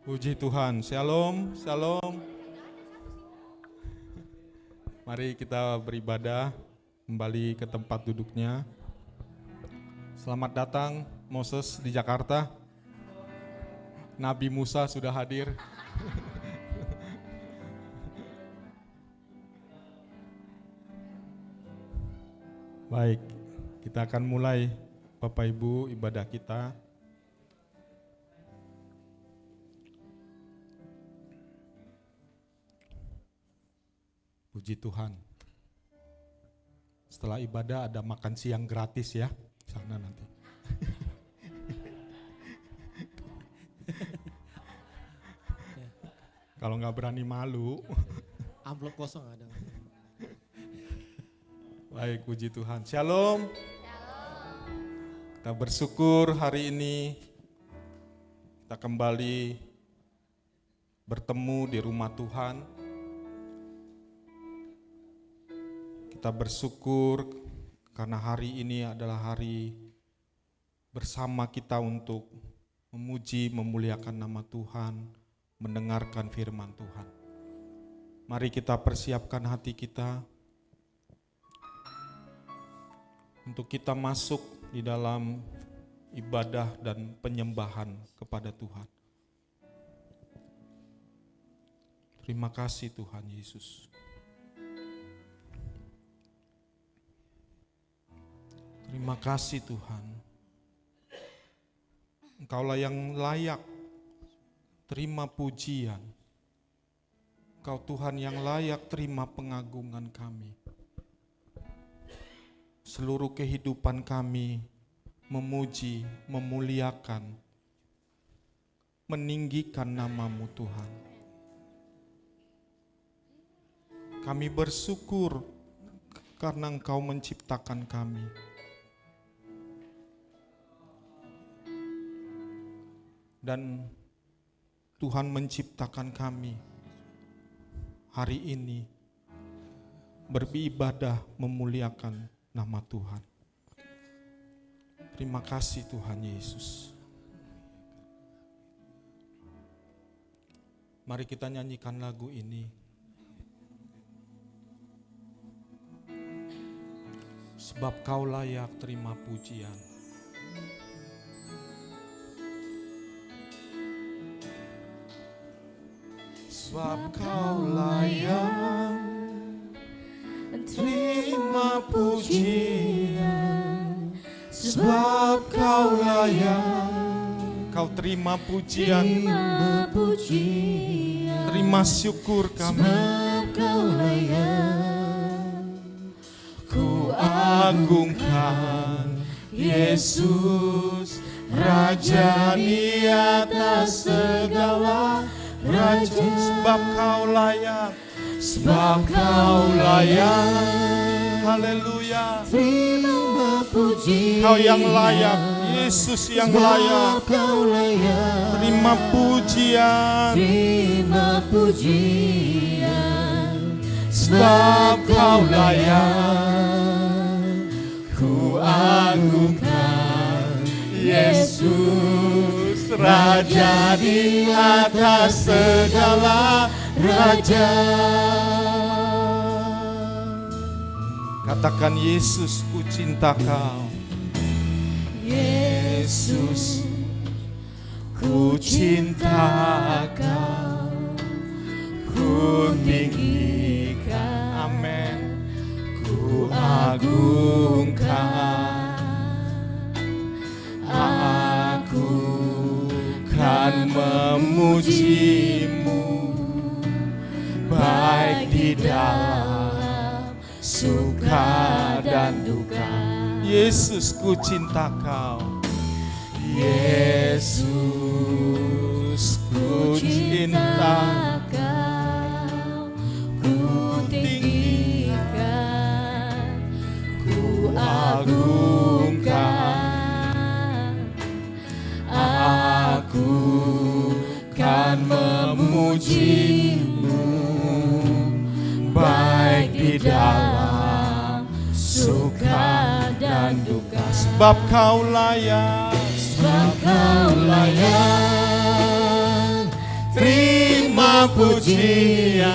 Puji Tuhan, shalom, shalom. Mari kita beribadah kembali ke tempat duduknya. Selamat datang Moses di Jakarta. Nabi Musa sudah hadir. Baik, kita akan mulai Bapak Ibu ibadah kita. Puji Tuhan. Setelah ibadah ada makan siang gratis ya, sana nanti. Kalau nggak berani malu. Amplop kosong ada. Baik, puji Tuhan. Shalom. Kita bersyukur hari ini kita kembali bertemu di rumah Tuhan. Kita bersyukur karena hari ini adalah hari bersama kita untuk memuji, memuliakan nama Tuhan, mendengarkan firman Tuhan. Mari kita persiapkan hati kita untuk kita masuk di dalam ibadah dan penyembahan kepada Tuhan. Terima kasih Tuhan Yesus. Terima kasih Tuhan. Engkaulah yang layak terima pujian. Engkau Tuhan yang layak terima pengagungan kami. Seluruh kehidupan kami memuji, memuliakan, meninggikan nama-Mu Tuhan. Kami bersyukur karena Engkau menciptakan kami. Dan Tuhan menciptakan kami hari ini beribadah memuliakan nama Tuhan. Terima kasih Tuhan Yesus. Mari kita nyanyikan lagu ini. Sebab Kau layak terima pujian. Sebab Kau layak terima pujian. Sebab Kau layak. Kau terima pujian. Terima syukur kami. Sebab Kau layak. Ku agungkan Yesus, Raja di atas segala Raja. Sebab Kau layak. Sebab Kau layak. Haleluya. Terima pujian. Kau yang layak. Yesus yang layak. Sebab Kau layak. Terima pujian. Terima pujian. Sebab Kau layak. Ku agungkan Yesus, Raja di atas segala Raja. Katakan Yesus, ku cinta Kau. Yesus, ku cinta Kau. Ku tinggikan, amin. Ku agungkan. Aku kan memuji-Mu, baik di dalam suka dan duka. Yesus, ku cinta Kau. Yesus, ku cinta Kau. Ku tinggikan. Ku agungkan. Aku kan memuji-Mu, baik di dalam suka dan duka. Sebab Kau layak. Sebab Kau layak. pujian,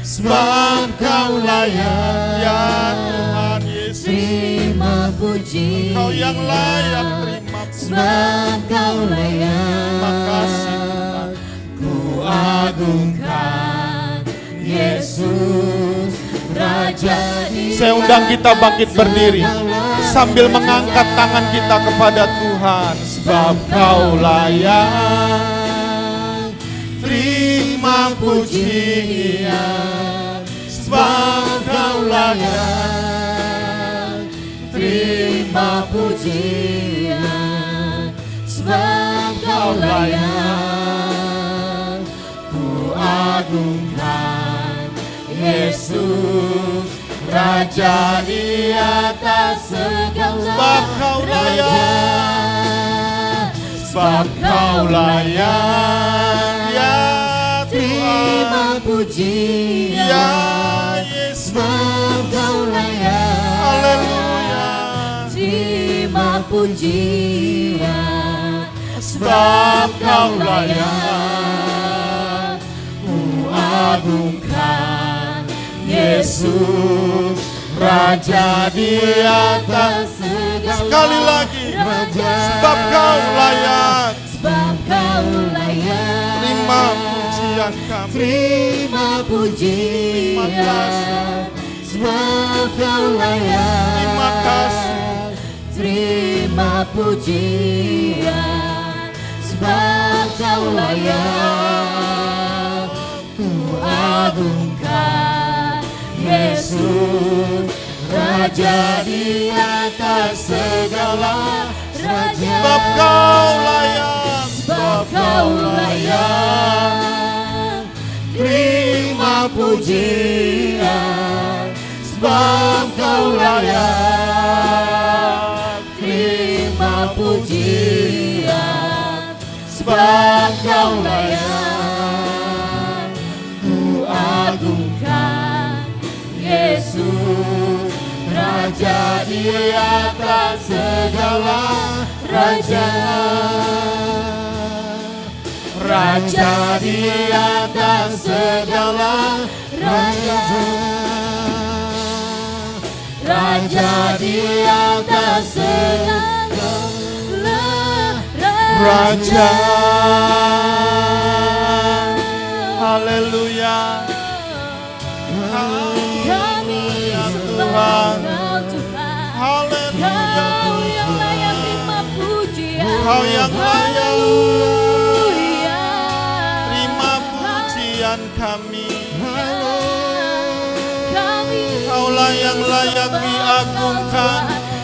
sebab Kau layak. Ya Tuhan Yesus, Terima pujian, Kau yang layak terima puji. sebab Kau layak. Makasih Tuhan. Ku agungkan Yesus, Raja di Saya undang kita bangkit berdiri sambil mengangkat tangan kita kepada Tuhan. Sebab Kau layak terima pujian, sebab Kau layak terima pujian, sebab Kau layak. Ku agungkan Yesus, Raja di atas segala. Sebab Kau layak, sebab Kau layak. Ya Terima Tuhan, pujian, ya Yesus, sebab Kau layak. haleluya. Terima pujian, Sebab Kau layak. ku agungkan Yesus, Raja di atas segala. Sekali lagi, Raja, sebab Kau layak. sebab Kau layak. Terima pujian kami. Terima pujian, sebab Kau layak. Terima kasih. Terima pujian, sebab Kau layak. Ku agungkan Yesus, Raja di atas segala. Raja, Sebab Kau layak. sebab Kau layak. Terima pujian, sebab Kau layak. Terima pujian, sebab Kau layak. Ku agungkan Yesus, Raja di atas segala. Raja, Raja di atas segala. Raja, Raja di atas segala. Raja, haleluya. Kami sembah Kau Tuhan. Haleluya. Kau yang layak terima pujian. Kau yang layak. Haleluya. Terima pujian kami. Kami Kaulah yang layak diagungkan.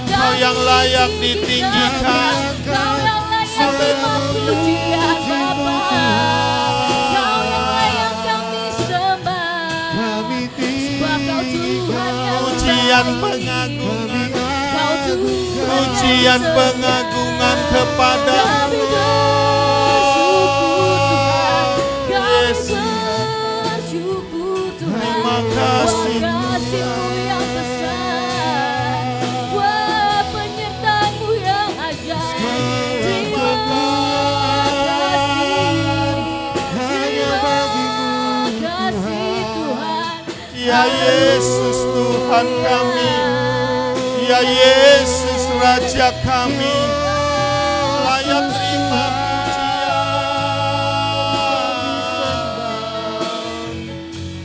Kau yang layak ditinggikan. Kau yang layak terima pujian Bapa. Kau yang layak kami sembah. Sebab Kau Tuhan yang Pujian baik. pengagungan. Kau Tuhan Pujian yang pengagungan kepada kami bersyukur Tuhan. Kami bersyukur Tuhan. Terima kasih. Wah, kasih-Mu yang besar. Wah, penyertaan-Mu yang ajaib. Terima kasih. Terima kasih Tuhan. Ya Yesus Tuhan kami. Ya Yesus Raja kami. Layak terima pujian.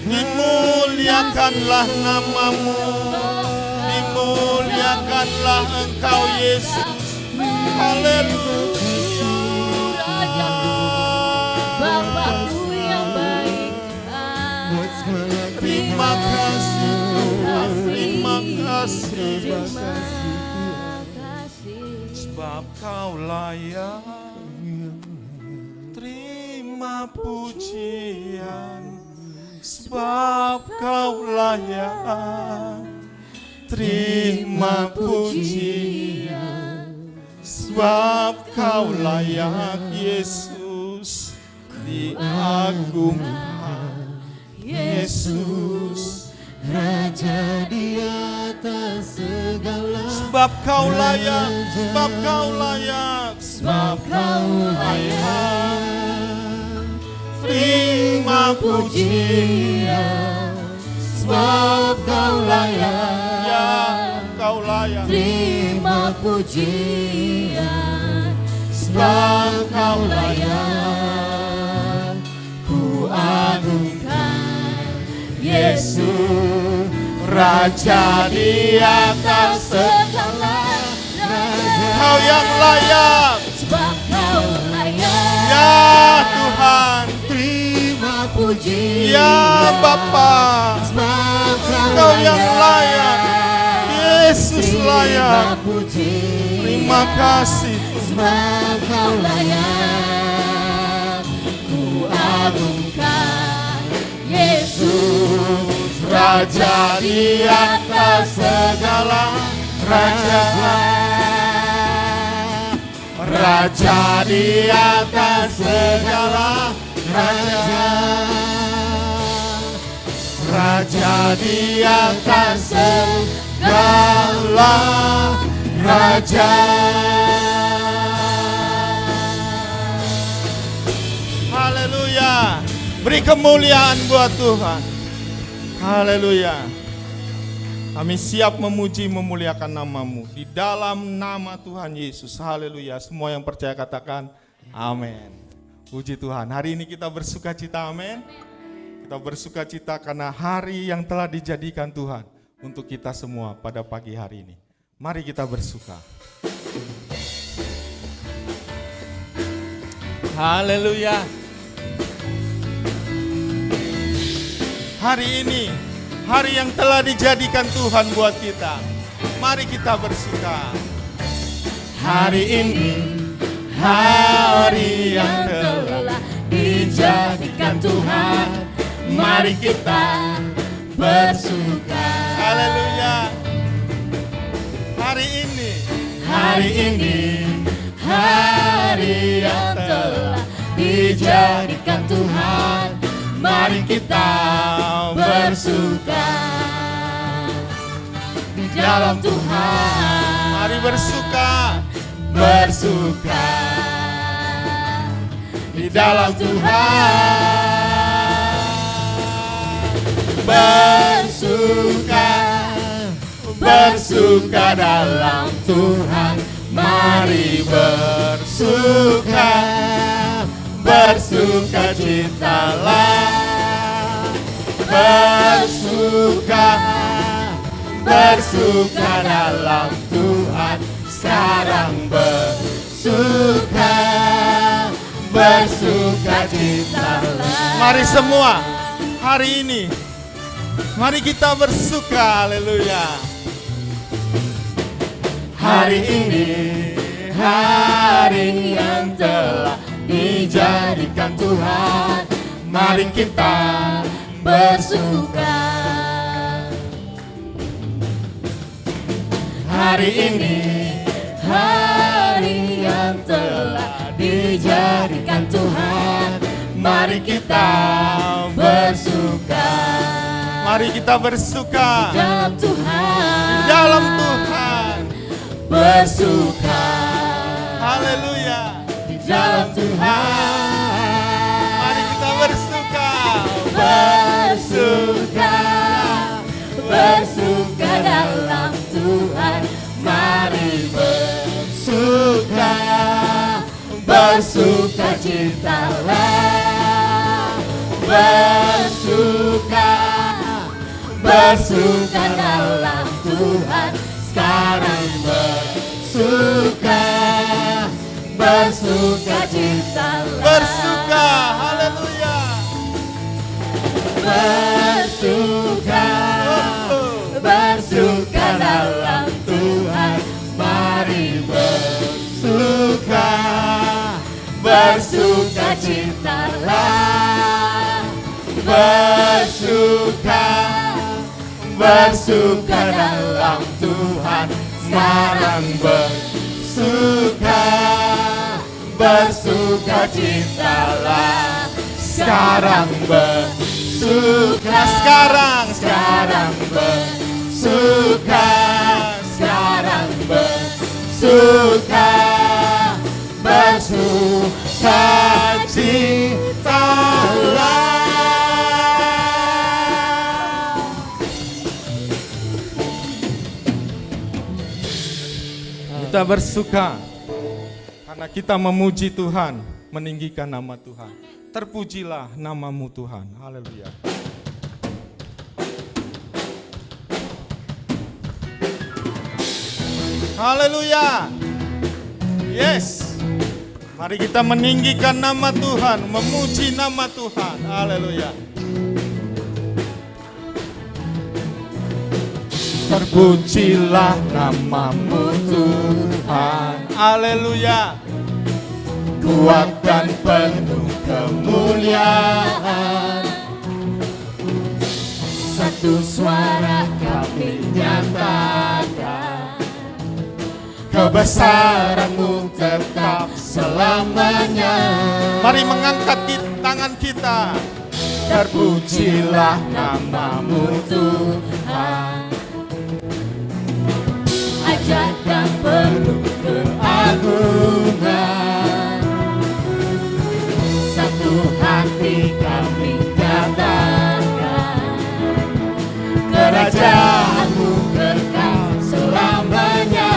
Dimuliakanlah nama-Mu. Dimuliakanlah Engkau Yesus. Haleluya. Bapakku yang baik Tuhan. Terima kasih Tuhan. Terima kasih. Terima kasih. Sebab Kau layak terima pujian. Sebab Kau layak terima pujian. Sebab Kau layak Yesus diagungkan. Yesus Raja di atas segala. sebab Kau layak. Sebab Kau layak. Sebab Kau layak. Terima pujian, sebab kau layak. Ya, kau layak. Terima pujian, sebab kau layak. Ku agungkan Yesus, Raja di atas segala raja. Kau yang layak. Sebab kau layak. Ya Tuhan. Terima pujian. Ya Bapa. Sebab Kau yang layak. Yesus layak. Terima kasih. Sebab kau layak. Ku agungkan Yesus, Raja di atas segala raja. Raja di atas segala raja. Raja di atas segala raja. Haleluya. Beri kemuliaan buat Tuhan. Haleluya. Kami siap memuji memuliakan nama-Mu di dalam nama Tuhan Yesus. Haleluya. Semua yang percaya katakan amin. Puji Tuhan. Hari ini kita bersuka cita, amin. Kita bersuka cita karena hari yang telah dijadikan Tuhan untuk kita semua pada pagi hari ini. Mari kita bersuka. Haleluya. Hari ini, hari yang telah dijadikan Tuhan buat kita. Mari kita bersuka. Hari ini, hari yang telah dijadikan Tuhan. Mari kita bersuka. Haleluya. Hari ini, hari yang telah dijadikan Tuhan. Mari kita bersuka di dalam Tuhan. Mari bersuka, bersuka di dalam Tuhan. Bersuka, bersuka dalam Tuhan. Mari bersuka, bersuka citalah. Bersuka, bersuka dalam Tuhan. Sekarang bersuka, bersuka citalah. Mari semua hari ini, mari kita bersuka. Haleluya. Hari ini, hari yang telah dijadikan Tuhan. Mari kita bersuka. Hari ini, hari yang telah dijadikan Tuhan. Mari kita bersuka. Mari kita bersuka Dalam Tuhan, di dalam Tuhan. bersuka Haleluya. di dalam Tuhan. Mari kita bersuka. Bersuka, bersuka dalam Tuhan. Mari bersuka, bersuka citalah. Bersuka, bersuka dalam Tuhan. Sekarang bersuka, bersuka citalah. Bersuka. Haleluya. Bersuka, bersuka dalam Tuhan. Mari bersuka, bersuka citalah. Bersuka, bersuka dalam Tuhan. Sekarang bersuka, bersuka citalah. Sekarang bersuka, sekarang bersuka, sekarang bersuka, bersuka citalah. Kita bersuka karena kita memuji Tuhan, meninggikan nama Tuhan. Terpujilah namamu Tuhan. Haleluya. Haleluya. Yes. Mari kita meninggikan nama Tuhan, memuji nama Tuhan. Haleluya. Terpujilah namamu Tuhan. Haleluya. Kuat dan penuh kemuliaan, Satu suara kami nyatakan, kebesaranmu tetap selamanya. Mari mengangkat tangan kita. Terpujilah namamu Tuhan. ajaib dan penuh keagungan, satu hati kami katakan, kerajaanmu kekal selamanya.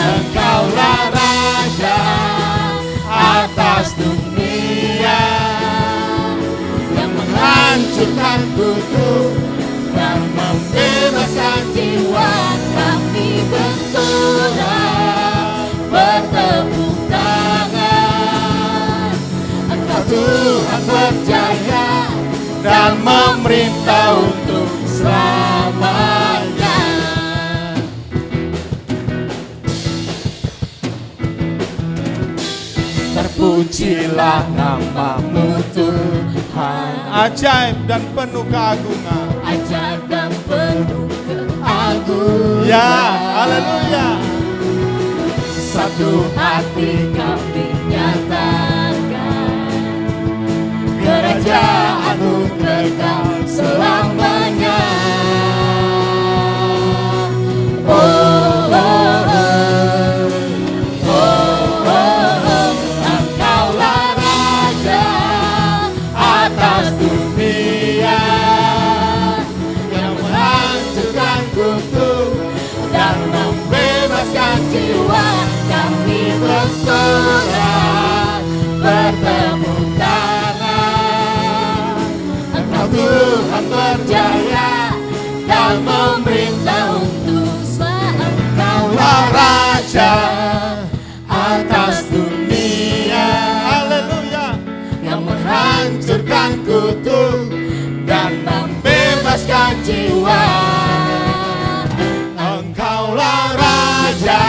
Engkaulah Raja atas dunia, yang menghancurkan kutuk dan membebaskan jiwa. Kami bersorak, bertepuk tangan, Engkau Tuhan berjaya dan memerintah untuk selamanya. Terpujilah namamu Tuhan. Ajaib dan penuh keagungan. ajaib dan penuh keagungan. Ya, haleluya. Satu hati kami nyatakan, kerajaanmu kekal selamanya. Engkaulah Raja atas dunia, Yang menghancurkan kutuk dan membebaskan jiwa. Kami bersorak, bertepuk tangan, Engkau Tuhan berjaya dan memerintah untuk selamanya. Engkaulah Raja atas dunia. Haleluya. Yang menghancurkan kutuk dan membebaskan jiwa. Engkaulah Raja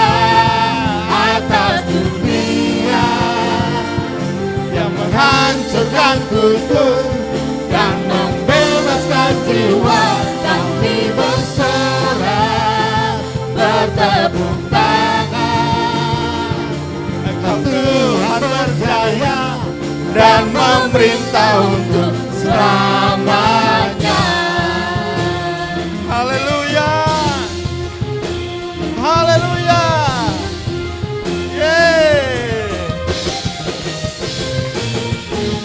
atas dunia, yang menghancurkan kutuk dan membebaskan jiwa. Kami bersorak, bertepuk tangan, Engkau Tuhan berjaya dan memerintah untuk selamanya. Haleluya. Haleluya. Yeay.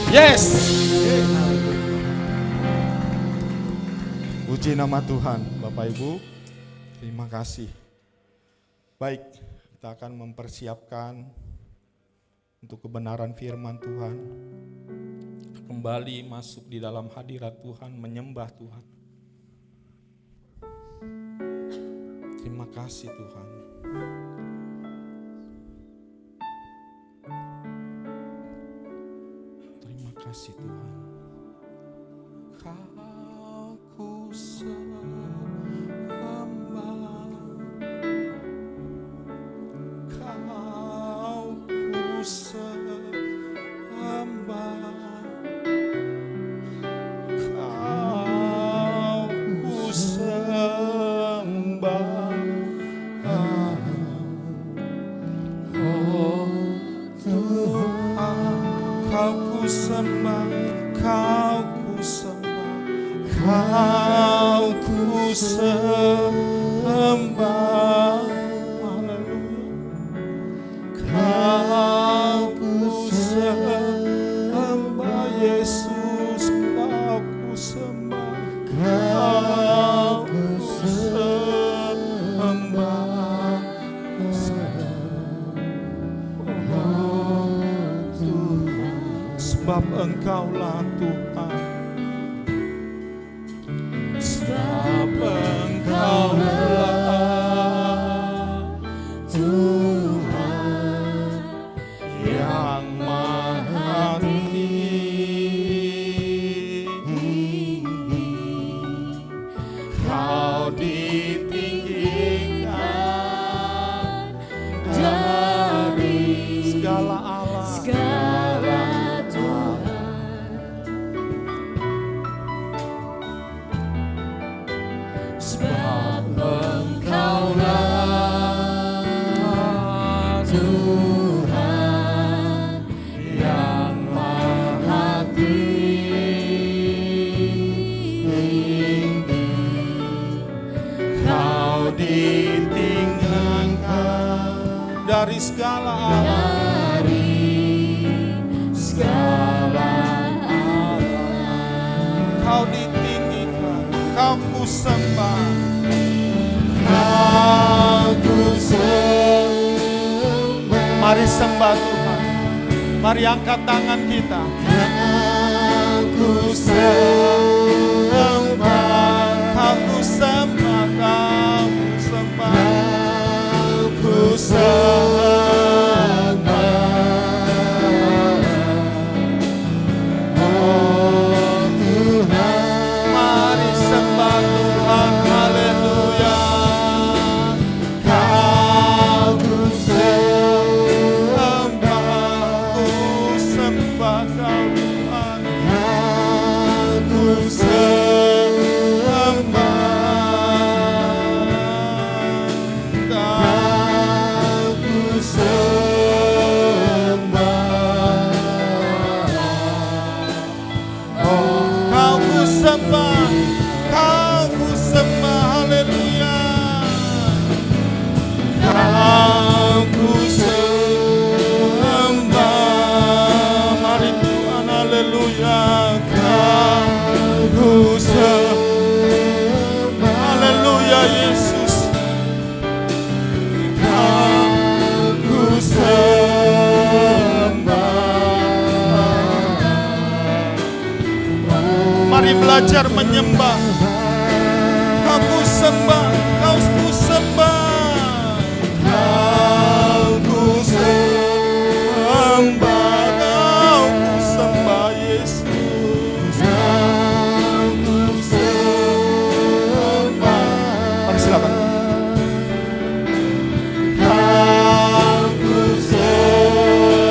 Yes. Puji nama Tuhan, Bapak Ibu. Terima kasih. Baik, kita akan mempersiapkan untuk kebenaran firman Tuhan. Kembali masuk di dalam hadirat Tuhan, menyembah Tuhan. Terima kasih Tuhan. Terima kasih Tuhan. Kau ku sembah, Kau ku sembah, Kau ku sembah, sebab Engkaulah Tuhan. Sebab Engkaulah Tuhan yang maha tinggi. Kau ditinggikan dari segala alam, segala Tuhan. Sebab Engkaulah Tuhan yang maha tinggi. Kau ditinggikan dari segala alam, Dari segala alam. Kau ditinggikan, Kau ku sembah, Kau ku sembah. Mari sembah Tuhan, mari angkat tangan kita. Kau ku sembah, Kau ku sembah, Kau ku sembah, ku sembah. Oh Tuhan, mari sembah Tuhan, haleluya. Kau ku sembah, ku sembah Kau Tuhan. Kau ku sembah, Kau ku sembah. Oh, Kau ku sembah, Kau ku sembah, haleluya. Kau ku sembah, mari Tuhan, haleluya. Kau ku sembah, haleluya Yesus. Kau ku sembah. Mari belajar menyembah. Kau ku sembah, Kau ku sembah. Kau ku sembah, Kau ku sembah Yesus. Kau ku sembah. Mari silakan. Kau ku sembah.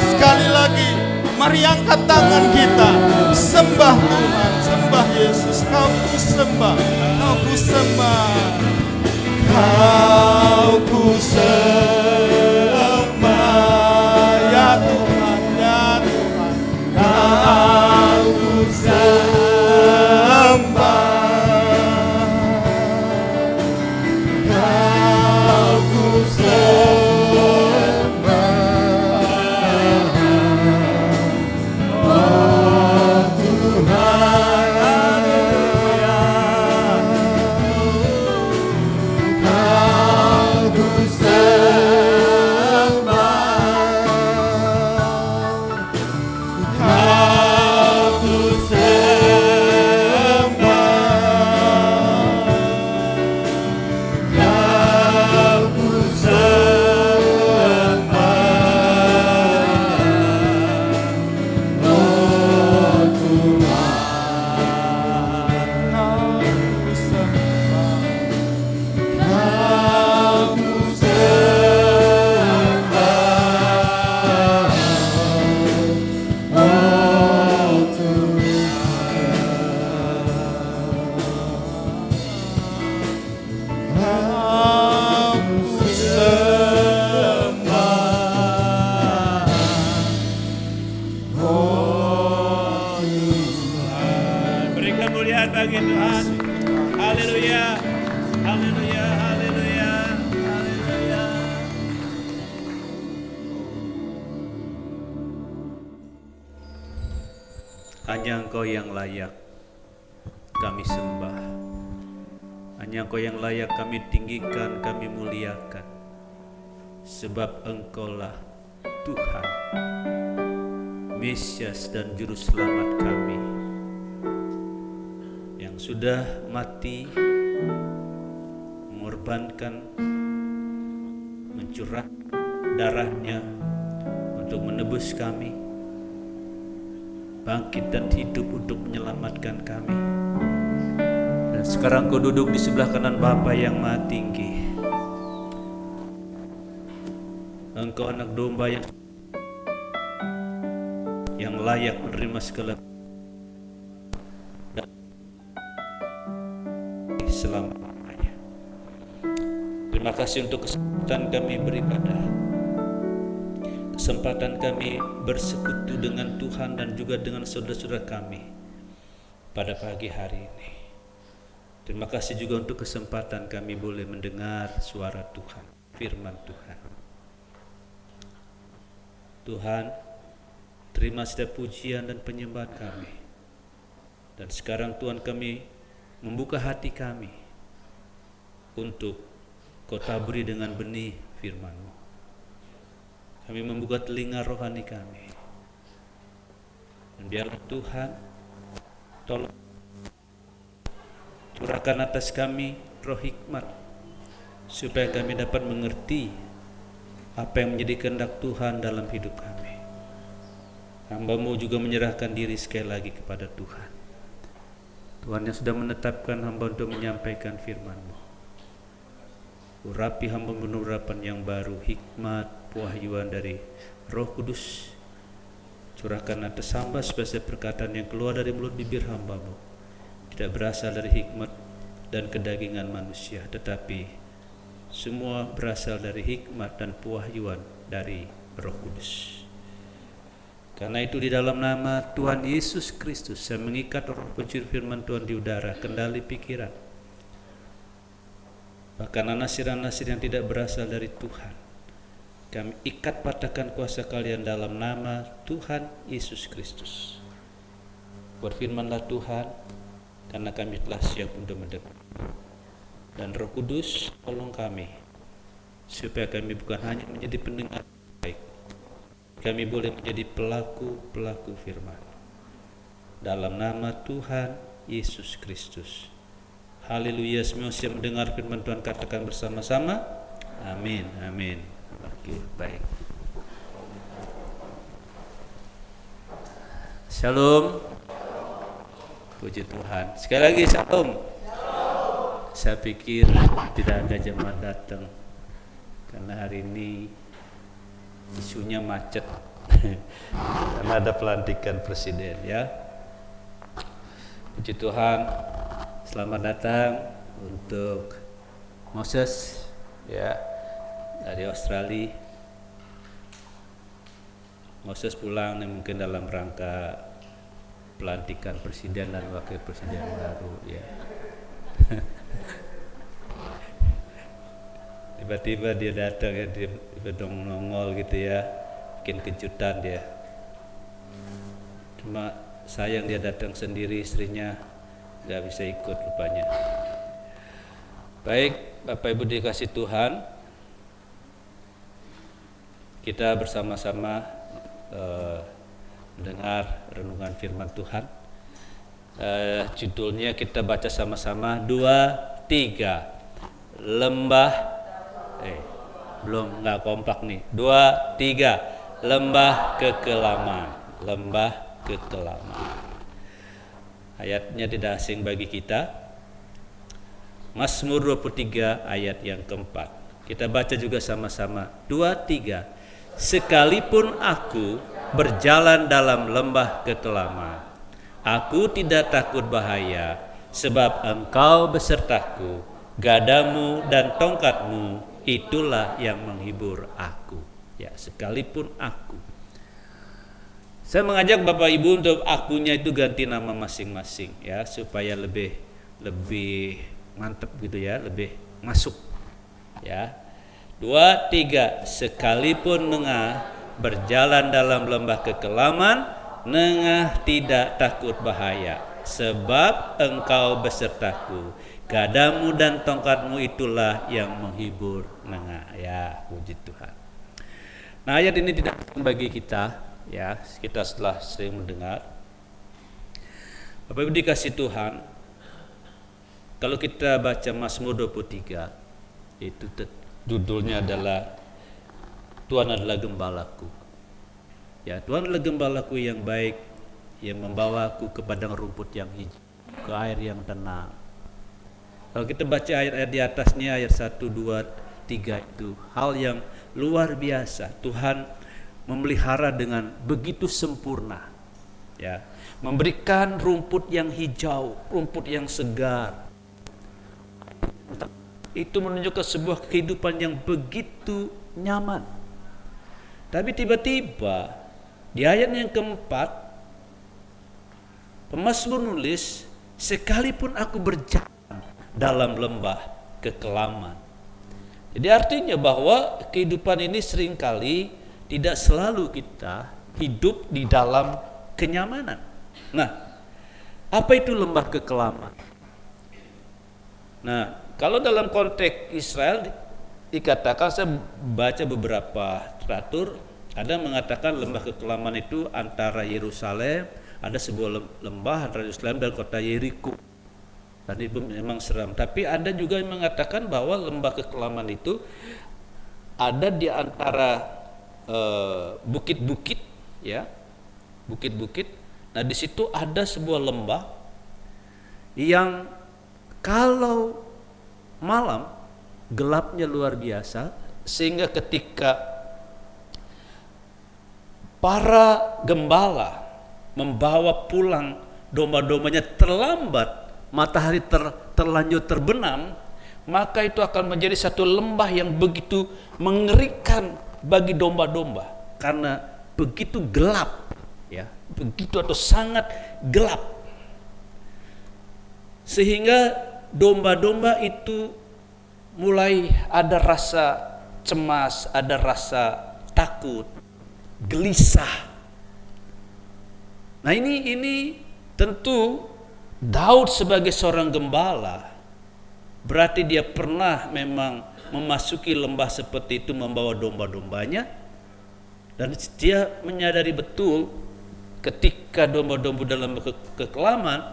Sekali lagi, mari angkat tangan kita. Sembah Tuhan, sembah Yesus. Kau ku sembah, Kau ku sembah. Kau ku sembah, ya Tuhan, ya Tuhan. Kau ku sembah. Kau ku sembah. Oh Tuhan, haleluya. Kau ku sembah. Kau ku sembah. Kau ku sembah. Oh Tuhan, Kau ku sembah. Kau ku sembah. Oh Tuhan, Kau ku sembah. Oh Tuhan. Beri kemuliaan bagi Tuhan. Haleluya. Haleluya. Haleluya. Haleluya. Hanya Engkau yang layak kami sembah. Hanya Engkau yang layak kami tinggikan, kami muliakan. Sebab Engkaulah Tuhan, Mesias dan Juru Selamat kami, yang sudah mati, mengorbankan, mencurah darahnya untuk menebus kami, bangkit dan hidup untuk menyelamatkan kami. Dan sekarang Kau duduk di sebelah kanan Bapa yang Maha Tinggi. Engkau anak domba yang layak menerima segala dan selama-lamanya. Terima kasih untuk kesempatan kami beribadah, kesempatan kami bersekutu dengan Tuhan dan juga dengan saudara-saudara kami pada pagi hari ini. Terima kasih juga untuk kesempatan kami boleh mendengar suara Tuhan, firman Tuhan. Tuhan, terima setiap pujian dan penyembahan kami. Dan sekarang Tuhan, kami membuka hati kami untuk Kau taburi dengan benih firman-Mu. Kami membuka telinga rohani kami. Dan biarlah Tuhan, tolong curahkan atas kami roh hikmat, supaya kami dapat mengerti apa yang menjadi kehendak Tuhan dalam hidup kami. Hamba-Mu juga menyerahkan diri sekali lagi kepada Tuhan. Tuhan yang sudah menetapkan hamba untuk menyampaikan firman-Mu. Urapi hamba penurapan yang baru, hikmat, pewahyuan dari Roh Kudus. Curahkan atas hamba supaya perkataan yang keluar dari mulut bibir hamba-Mu tidak berasal dari hikmat dan kedagingan manusia, tetapi semua berasal dari hikmat dan pewahyuan dari Roh Kudus. Karena itu di dalam nama Tuhan Yesus Kristus, saya mengikat roh pencuri firman Tuhan di udara, kendali pikiran, bahkan anasir-anasir yang tidak berasal dari Tuhan. Kami ikat patahkan kuasa kalian dalam nama Tuhan Yesus Kristus. Berfirmanlah Tuhan, karena kami telah siap untuk mendengar. Dan Roh Kudus, tolong kami, supaya kami bukan hanya menjadi pendengar baik, kami boleh menjadi pelaku-pelaku firman. Dalam nama Tuhan Yesus Kristus. Haleluya. Semua siap mendengar firman Tuhan, katakan bersama-sama. Amin. Amin. Oke, baik. Shalom. Puji Tuhan. Sekali lagi shalom. Saya pikir tidak ada jemaat datang karena hari ini isunya macet karena ada pelantikan presiden, ya. Puji Tuhan. Selamat datang untuk Moses, ya, dari Australia. Moses pulang mungkin dalam rangka pelantikan presiden dan wakil presiden baru, ya. Tiba-tiba dia datang, ya, dia bedong nongol gitu, ya, bikin kejutan dia. Cuma sayang dia datang sendiri, istrinya nggak bisa ikut rupanya. Baik, Bapak Ibu dikasih Tuhan, kita bersama-sama mendengar renungan firman Tuhan. Judulnya kita baca sama-sama, 2, 3, lembah. Belum, nggak kompak nih. 2, 3, lembah kekelaman. Lembah kekelaman. Ayatnya tidak asing bagi kita. Mazmur 23 ayat yang keempat. Kita baca juga sama-sama. 2, 3. Sekalipun aku berjalan dalam lembah kekelaman, aku tidak takut bahaya, sebab Engkau besertaku. Gadamu dan tongkatmu, itulah yang menghibur aku. Ya, sekalipun aku. Saya mengajak Bapak Ibu untuk akunya itu ganti nama masing-masing, ya, supaya lebih mantap gitu, ya, lebih masuk, ya. 2, 3. Sekalipun Nengah berjalan dalam lembah kekelaman, Nengah tidak takut bahaya, sebab Engkau besertaku. Gadamu dan tongkatmu, itulah yang menghibur Nengah. Ya, puji Tuhan. Nah, ayat ini tidak asing bagi kita, ya, kita setelah sering mendengar. Bapak Ibu dikasih Tuhan, kalau kita baca Mazmur 23, itu judulnya adalah Tuhan adalah gembalaku. Ya, Tuhan adalah gembalaku yang baik, yang membawaku ke padang rumput yang hijau, ke air yang tenang. Kalau kita baca ayat-ayat di atasnya, ayat 1, 2, 3 itu hal yang luar biasa. Tuhan memelihara dengan begitu sempurna, ya, memberikan rumput yang hijau, rumput yang segar. Itu menunjukkan sebuah kehidupan yang begitu nyaman. Tapi tiba-tiba di ayat yang keempat, pemazmur nulis, sekalipun aku berjalan dalam lembah kekelaman. Jadi artinya bahwa kehidupan ini seringkali tidak selalu kita hidup di dalam kenyamanan. Nah, apa itu lembah kekelaman? Nah, kalau dalam konteks Israel dikatakan, saya baca beberapa literatur, ada mengatakan lembah kekelaman itu antara Yerusalem, ada sebuah lembah antara Yerusalem dan kota Yeriko. Dan itu memang seram. Tapi ada juga yang mengatakan bahwa lembah kekelaman itu ada di antara bukit-bukit, ya, bukit-bukit. Nah, di situ ada sebuah lembah yang kalau malam gelapnya luar biasa, sehingga ketika para gembala membawa pulang domba-dombanya terlambat, matahari terlanjur terbenam, maka itu akan menjadi satu lembah yang begitu mengerikan bagi domba-domba karena begitu gelap, ya, begitu atau sangat gelap, sehingga domba-domba itu mulai ada rasa cemas, ada rasa takut, gelisah. Nah, ini tentu Daud sebagai seorang gembala, berarti dia pernah memang memasuki lembah seperti itu membawa domba-dombanya, dan dia menyadari betul ketika domba-domba dalam kekelaman,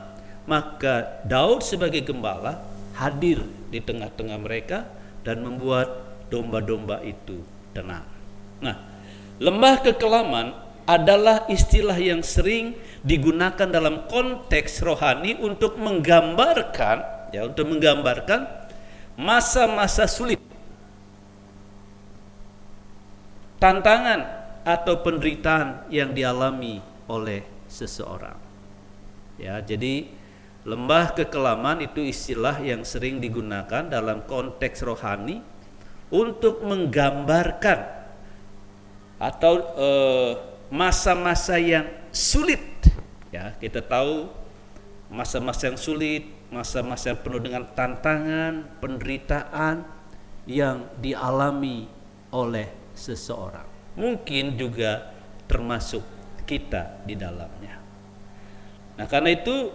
maka Daud sebagai gembala hadir di tengah-tengah mereka dan membuat domba-domba itu tenang. Nah, lembah kekelaman adalah istilah yang sering digunakan dalam konteks rohani untuk menggambarkan, ya, untuk menggambarkan masa-masa sulit, tantangan atau penderitaan yang dialami oleh seseorang. Ya, jadi lembah kekelaman itu istilah yang sering digunakan dalam konteks rohani untuk menggambarkan atau masa-masa yang sulit. Ya, kita tahu masa-masa yang sulit, masa-masa yang penuh dengan tantangan, penderitaan yang dialami oleh seseorang. Mungkin juga termasuk kita di dalamnya. Nah, karena itu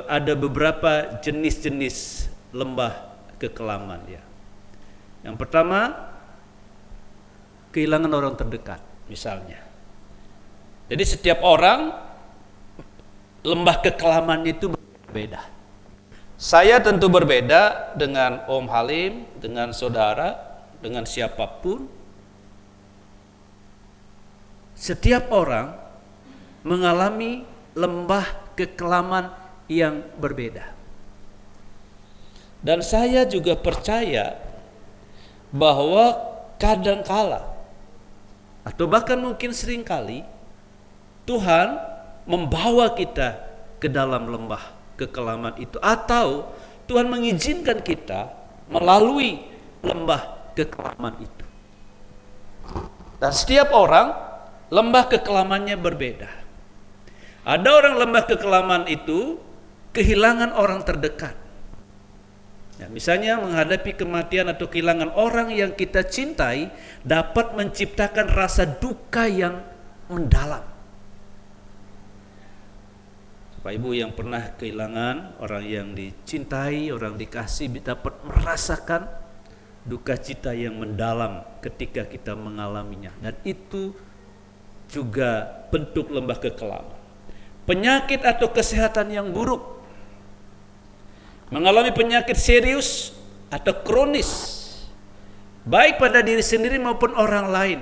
ada beberapa jenis-jenis lembah kekelaman, ya. Yang pertama, kehilangan orang terdekat, misalnya. Jadi setiap orang lembah kekelamannya itu berbeda. Saya tentu berbeda dengan Om Halim, dengan saudara, dengan siapapun. Setiap orang mengalami lembah kekelaman yang berbeda. Dan saya juga percaya bahwa kadangkala atau bahkan mungkin seringkali Tuhan membawa kita ke dalam lembah kekelaman itu, atau Tuhan mengizinkan kita melalui lembah kekelaman itu. Dan setiap orang lembah kekelamannya berbeda. Ada orang lembah kekelaman itu kehilangan orang terdekat. Ya, misalnya menghadapi kematian atau kehilangan orang yang kita cintai dapat menciptakan rasa duka yang mendalam. Bapak Ibu yang pernah kehilangan orang yang dicintai, orang dikasih, dapat merasakan duka cita yang mendalam ketika kita mengalaminya. Dan itu juga bentuk lembah kekelaman. Penyakit atau kesehatan yang buruk, mengalami penyakit serius atau kronis, baik pada diri sendiri maupun orang lain,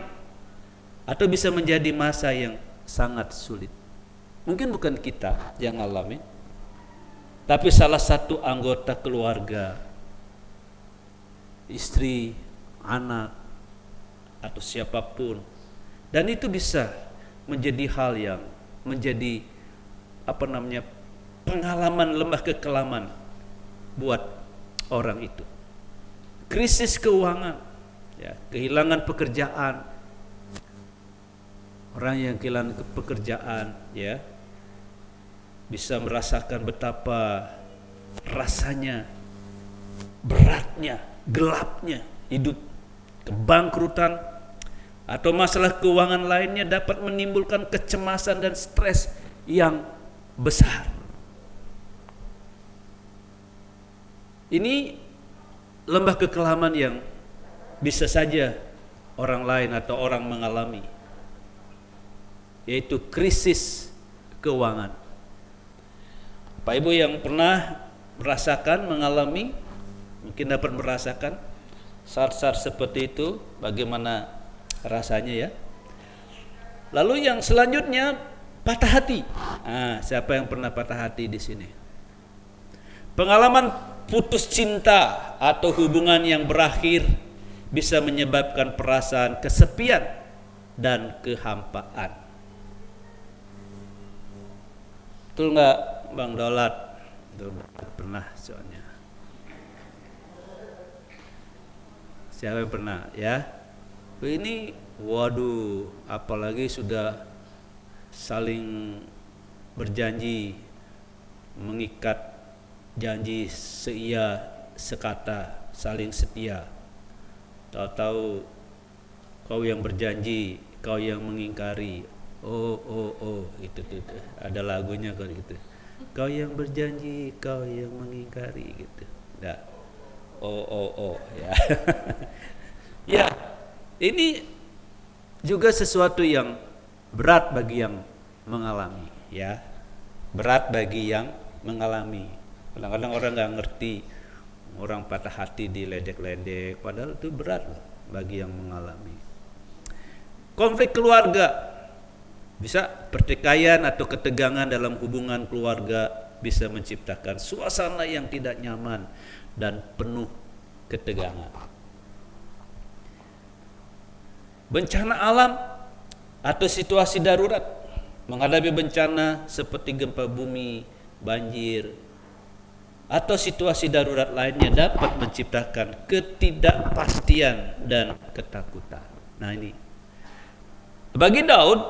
atau bisa menjadi masa yang sangat sulit. Mungkin bukan kita yang alami, tapi salah satu anggota keluarga, istri, anak, atau siapapun. Dan itu bisa menjadi hal yang menjadi pengalaman lembah kekelaman buat orang itu. Krisis keuangan, ya, kehilangan pekerjaan. Orang yang kehilangan pekerjaan, ya, bisa merasakan betapa rasanya beratnya, gelapnya hidup. Kebangkrutan atau masalah keuangan lainnya dapat menimbulkan kecemasan dan stres yang besar. Ini lembah kekelaman yang bisa saja orang lain atau orang mengalami, yaitu krisis keuangan. Pak Ibu yang pernah merasakan, mengalami, mungkin dapat merasakan saat-saat seperti itu, bagaimana rasanya ya. Lalu yang selanjutnya, patah hati. Siapa yang pernah patah hati di sini? Pengalaman putus cinta atau hubungan yang berakhir bisa menyebabkan perasaan kesepian dan kehampaan. Betul nggak, Bang Daulat? Pernah soalnya. Siapa yang pernah ya? Ini waduh, apalagi sudah saling berjanji, mengikat janji seia sekata, saling setia. Tahu-tahu kau yang berjanji, kau yang mengingkari. Oh, itu. Ada lagunya kalau gitu. Kau yang berjanji, kau yang mengingkari gitu. Dah. Oh ya. Ya, ini juga sesuatu yang berat bagi yang mengalami, ya. Berat bagi yang mengalami. Kadang-kadang orang nggak ngerti, orang patah hati diledek-ledek, padahal itu berat loh bagi yang mengalami. Konflik keluarga, bisa pertikaian atau ketegangan dalam hubungan keluarga bisa menciptakan suasana yang tidak nyaman dan penuh ketegangan. Bencana alam atau situasi darurat, menghadapi bencana seperti gempa bumi, banjir, atau situasi darurat lainnya dapat menciptakan ketidakpastian dan ketakutan. Nah ini, bagi Daud,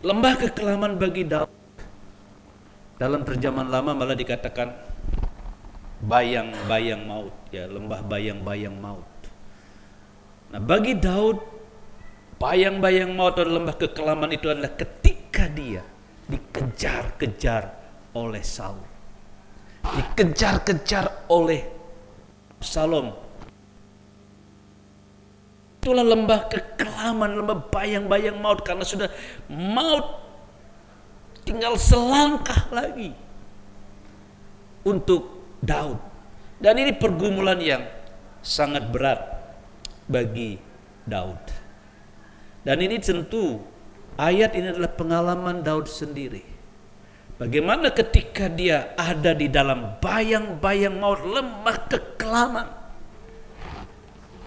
lembah kekelaman bagi Daud dalam terjemahan lama malah dikatakan bayang-bayang maut, ya, lembah bayang-bayang maut. Nah, bagi Daud, bayang-bayang maut atau lembah kekelaman itu adalah ketika dia dikejar-kejar oleh Saul, dikejar-kejar oleh Absalom. Itulah lembah kekelaman, lembah bayang-bayang maut, karena sudah maut tinggal selangkah lagi untuk Daud. Dan ini pergumulan yang sangat berat bagi Daud. Dan ini tentu ayat ini adalah pengalaman Daud sendiri. Bagaimana ketika dia ada di dalam bayang-bayang maut, lembah kekelaman,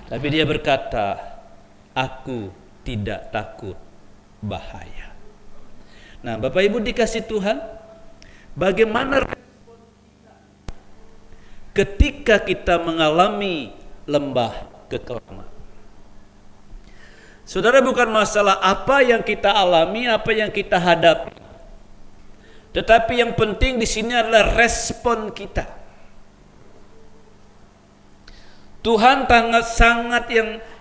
tapi dia berkata, aku tidak takut bahaya. Nah, Bapak Ibu dikasih Tuhan, bagaimana ketika kita mengalami lembah kekelaman? Saudara, bukan masalah apa yang kita alami, apa yang kita hadapi, tetapi yang penting di sini adalah respon kita. Tuhan sangat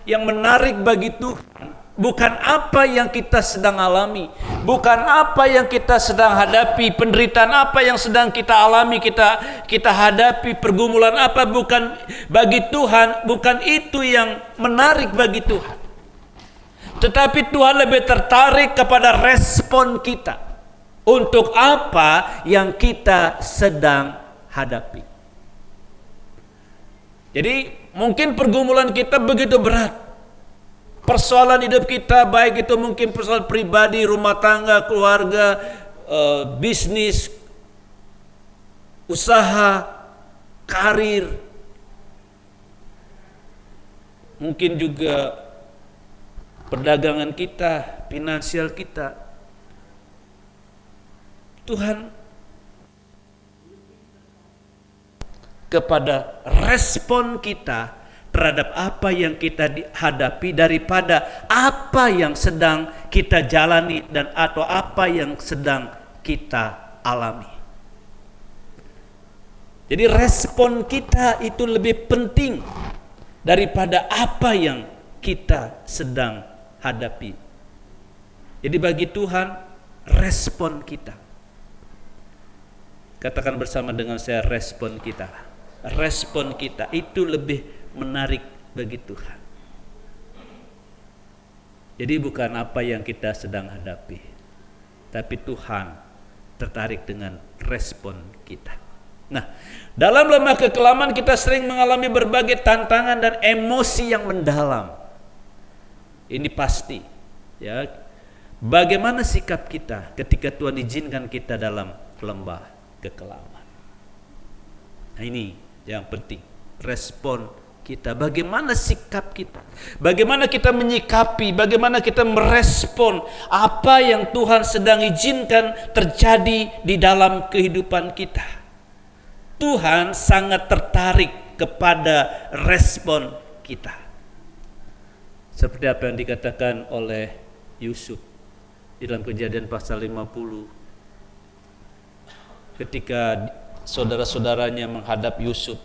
yang menarik bagi Tuhan bukan apa yang kita sedang alami, bukan apa yang kita sedang hadapi, penderitaan apa yang sedang kita alami, kita hadapi, pergumulan apa, bukan bagi Tuhan, bukan itu yang menarik bagi Tuhan. Tetapi Tuhan lebih tertarik kepada respon kita untuk apa yang kita sedang hadapi. Jadi mungkin pergumulan kita begitu berat. Persoalan hidup kita, baik itu mungkin persoalan pribadi, rumah tangga, keluarga, bisnis, usaha, karir, mungkin juga perdagangan kita, finansial kita. Tuhan kepada respon kita terhadap apa yang kita hadapi daripada apa yang sedang kita jalani dan atau apa yang sedang kita alami. Jadi respon kita itu lebih penting daripada apa yang kita sedang hadapi. Jadi bagi Tuhan respon kita. Katakan bersama dengan saya, respon kita. Respon kita itu lebih menarik bagi Tuhan. Jadi bukan apa yang kita sedang hadapi, tapi Tuhan tertarik dengan respon kita. Nah, dalam lembah kekelaman kita sering mengalami berbagai tantangan dan emosi yang mendalam. Ini pasti, ya. Bagaimana sikap kita ketika Tuhan izinkan kita dalam lembah kekelaman? Nah, ini yang penting, respon kita, bagaimana sikap kita, bagaimana kita menyikapi, bagaimana kita merespon apa yang Tuhan sedang izinkan terjadi di dalam kehidupan kita. Tuhan sangat tertarik kepada respon kita. Seperti apa yang dikatakan oleh Yusuf di dalam Kejadian pasal 50, ketika saudara-saudaranya menghadap Yusuf.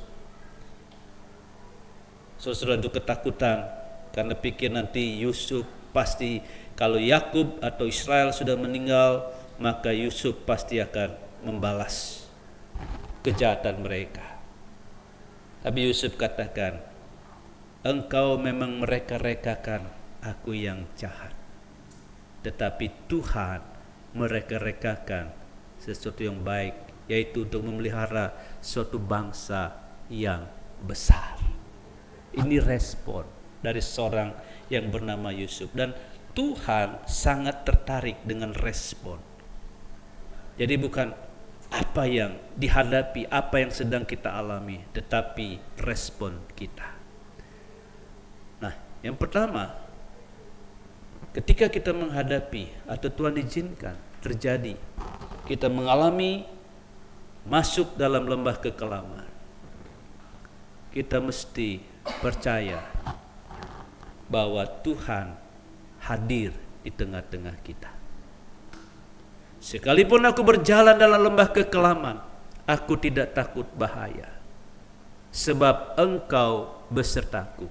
Saudara itu ketakutan karena pikir nanti Yusuf pasti, kalau Yakub atau Israel sudah meninggal, maka Yusuf pasti akan membalas kejahatan mereka. Tapi Yusuf katakan, engkau memang mereka-rekakan aku yang jahat, tetapi Tuhan mereka-rekakan sesuatu yang baik, yaitu untuk memelihara suatu bangsa yang besar. Ini respon dari seorang yang bernama Yusuf, dan Tuhan sangat tertarik dengan respon. Jadi bukan apa yang dihadapi, apa yang sedang kita alami, tetapi respon kita. Nah, yang pertama, ketika kita menghadapi atau Tuhan izinkan terjadi, kita mengalami masuk dalam lembah kekelaman, kita mesti percaya bahwa Tuhan hadir di tengah-tengah kita. Sekalipun aku berjalan dalam lembah kekelaman, aku tidak takut bahaya, sebab engkau besertaku.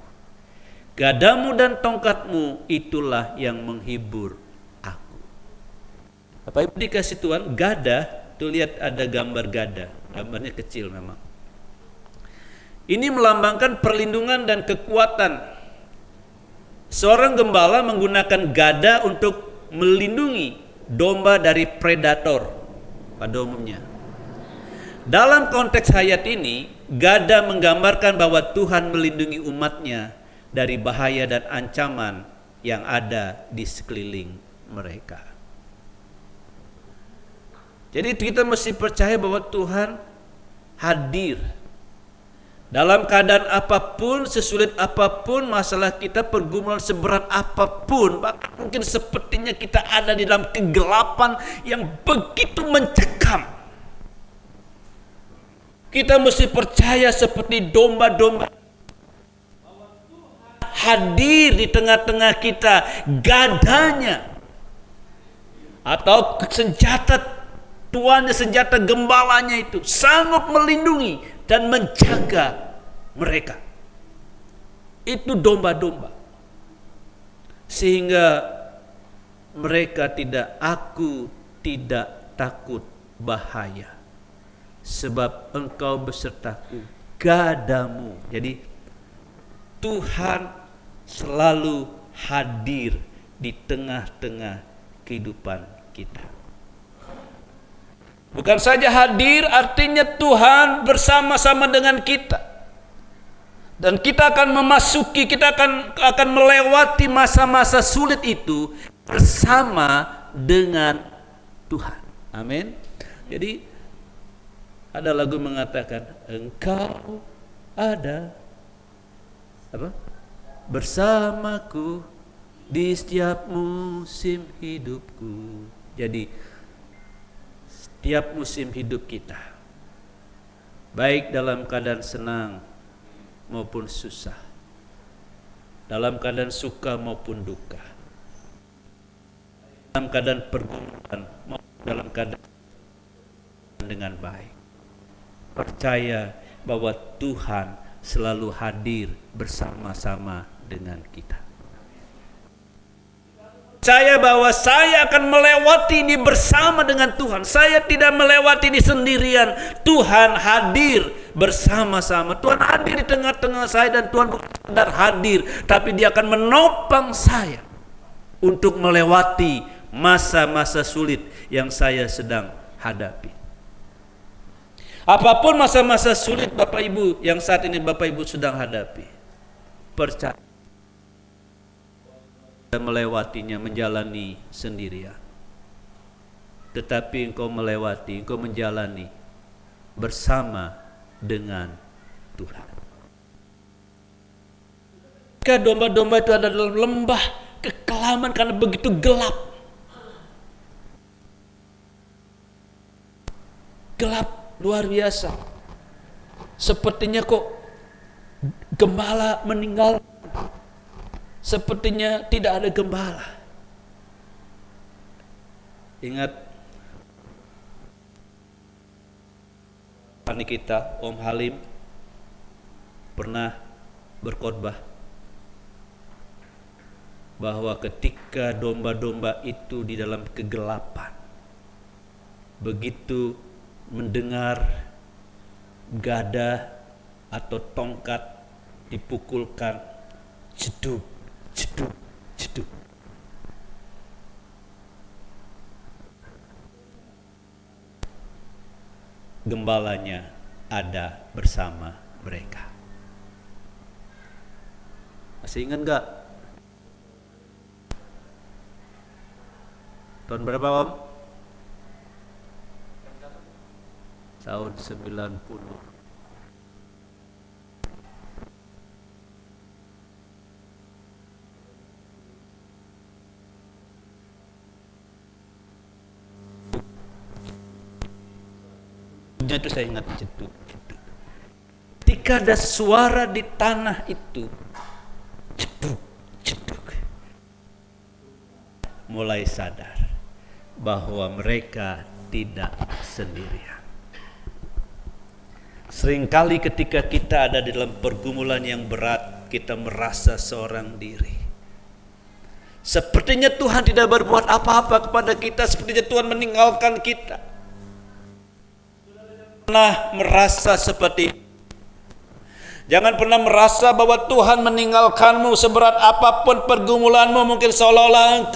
Gadamu dan tongkatmu itulah yang menghibur aku. Bapak Ibu dikasih Tuhan, gada, tuh lihat ada gambar gada, gambarnya kecil memang. Ini melambangkan perlindungan dan kekuatan. Seorang gembala menggunakan gada untuk melindungi domba dari predator pada umumnya. Dalam konteks ayat ini, gada menggambarkan bahwa Tuhan melindungi umatnya dari bahaya dan ancaman yang ada di sekeliling mereka. Jadi kita mesti percaya bahwa Tuhan hadir dalam keadaan apapun, sesulit apapun masalah kita, pergumulan seberat apapun, bahkan mungkin sepertinya kita ada di dalam kegelapan yang begitu mencekam. Kita mesti percaya seperti domba-domba bahwa Tuhan hadir di tengah-tengah kita, gadanya atau senjata tuannya, senjata gembalanya itu sanggup melindungi dan menjaga mereka. Itu domba-domba. sehingga aku tidak takut bahaya, sebab Engkau besertaku, gadamu. Jadi Tuhan selalu hadir di tengah-tengah kehidupan kita. Bukan saja hadir, artinya Tuhan bersama-sama dengan kita. Dan kita akan memasuki, kita akan melewati masa-masa sulit itu bersama dengan Tuhan. Amin. Jadi ada lagu mengatakan, Engkau ada bersamaku di setiap musim hidupku. Jadi setiap musim hidup kita, baik dalam keadaan senang maupun susah, dalam keadaan suka maupun duka, dalam keadaan pergumulan maupun dalam keadaan dengan baik, percaya bahwa Tuhan selalu hadir bersama-sama dengan kita. Percaya bahwa saya akan melewati ini bersama dengan Tuhan. Saya tidak melewati ini sendirian. Tuhan hadir bersama-sama. Tuhan hadir di tengah-tengah saya, dan Tuhan bukan sekedar hadir, tapi Dia akan menopang saya untuk melewati masa-masa sulit yang saya sedang hadapi. Apapun masa-masa sulit Bapak Ibu yang saat ini Bapak Ibu sedang hadapi, percaya melewatinya, menjalani sendirian, tetapi engkau melewati, engkau menjalani bersama dengan Tuhan. Ketika domba-domba itu ada dalam lembah kekelaman karena begitu gelap, luar biasa, sepertinya kok gembala meninggal, sepertinya tidak ada gembala. Ingat pani kita, Om Halim, pernah berkhotbah bahwa ketika domba-domba itu di dalam kegelapan, begitu mendengar gada atau tongkat dipukulkan, jeduk, jeduk, jeduk, gembalanya ada bersama mereka. Masih ingat enggak? Tahun berapa, Om? Tahun 90. Itu saya ingat jeduk. Ketika ada suara di tanah itu, jeduk, jeduk, mulai sadar bahwa mereka tidak sendirian. Seringkali ketika kita ada di dalam pergumulan yang berat, kita merasa seorang diri. Sepertinya Tuhan tidak berbuat apa-apa kepada kita, sepertinya Tuhan meninggalkan kita. Pernah merasa seperti itu. Jangan pernah merasa bahwa Tuhan meninggalkanmu seberat apapun pergumulanmu. Mungkin seolah-olah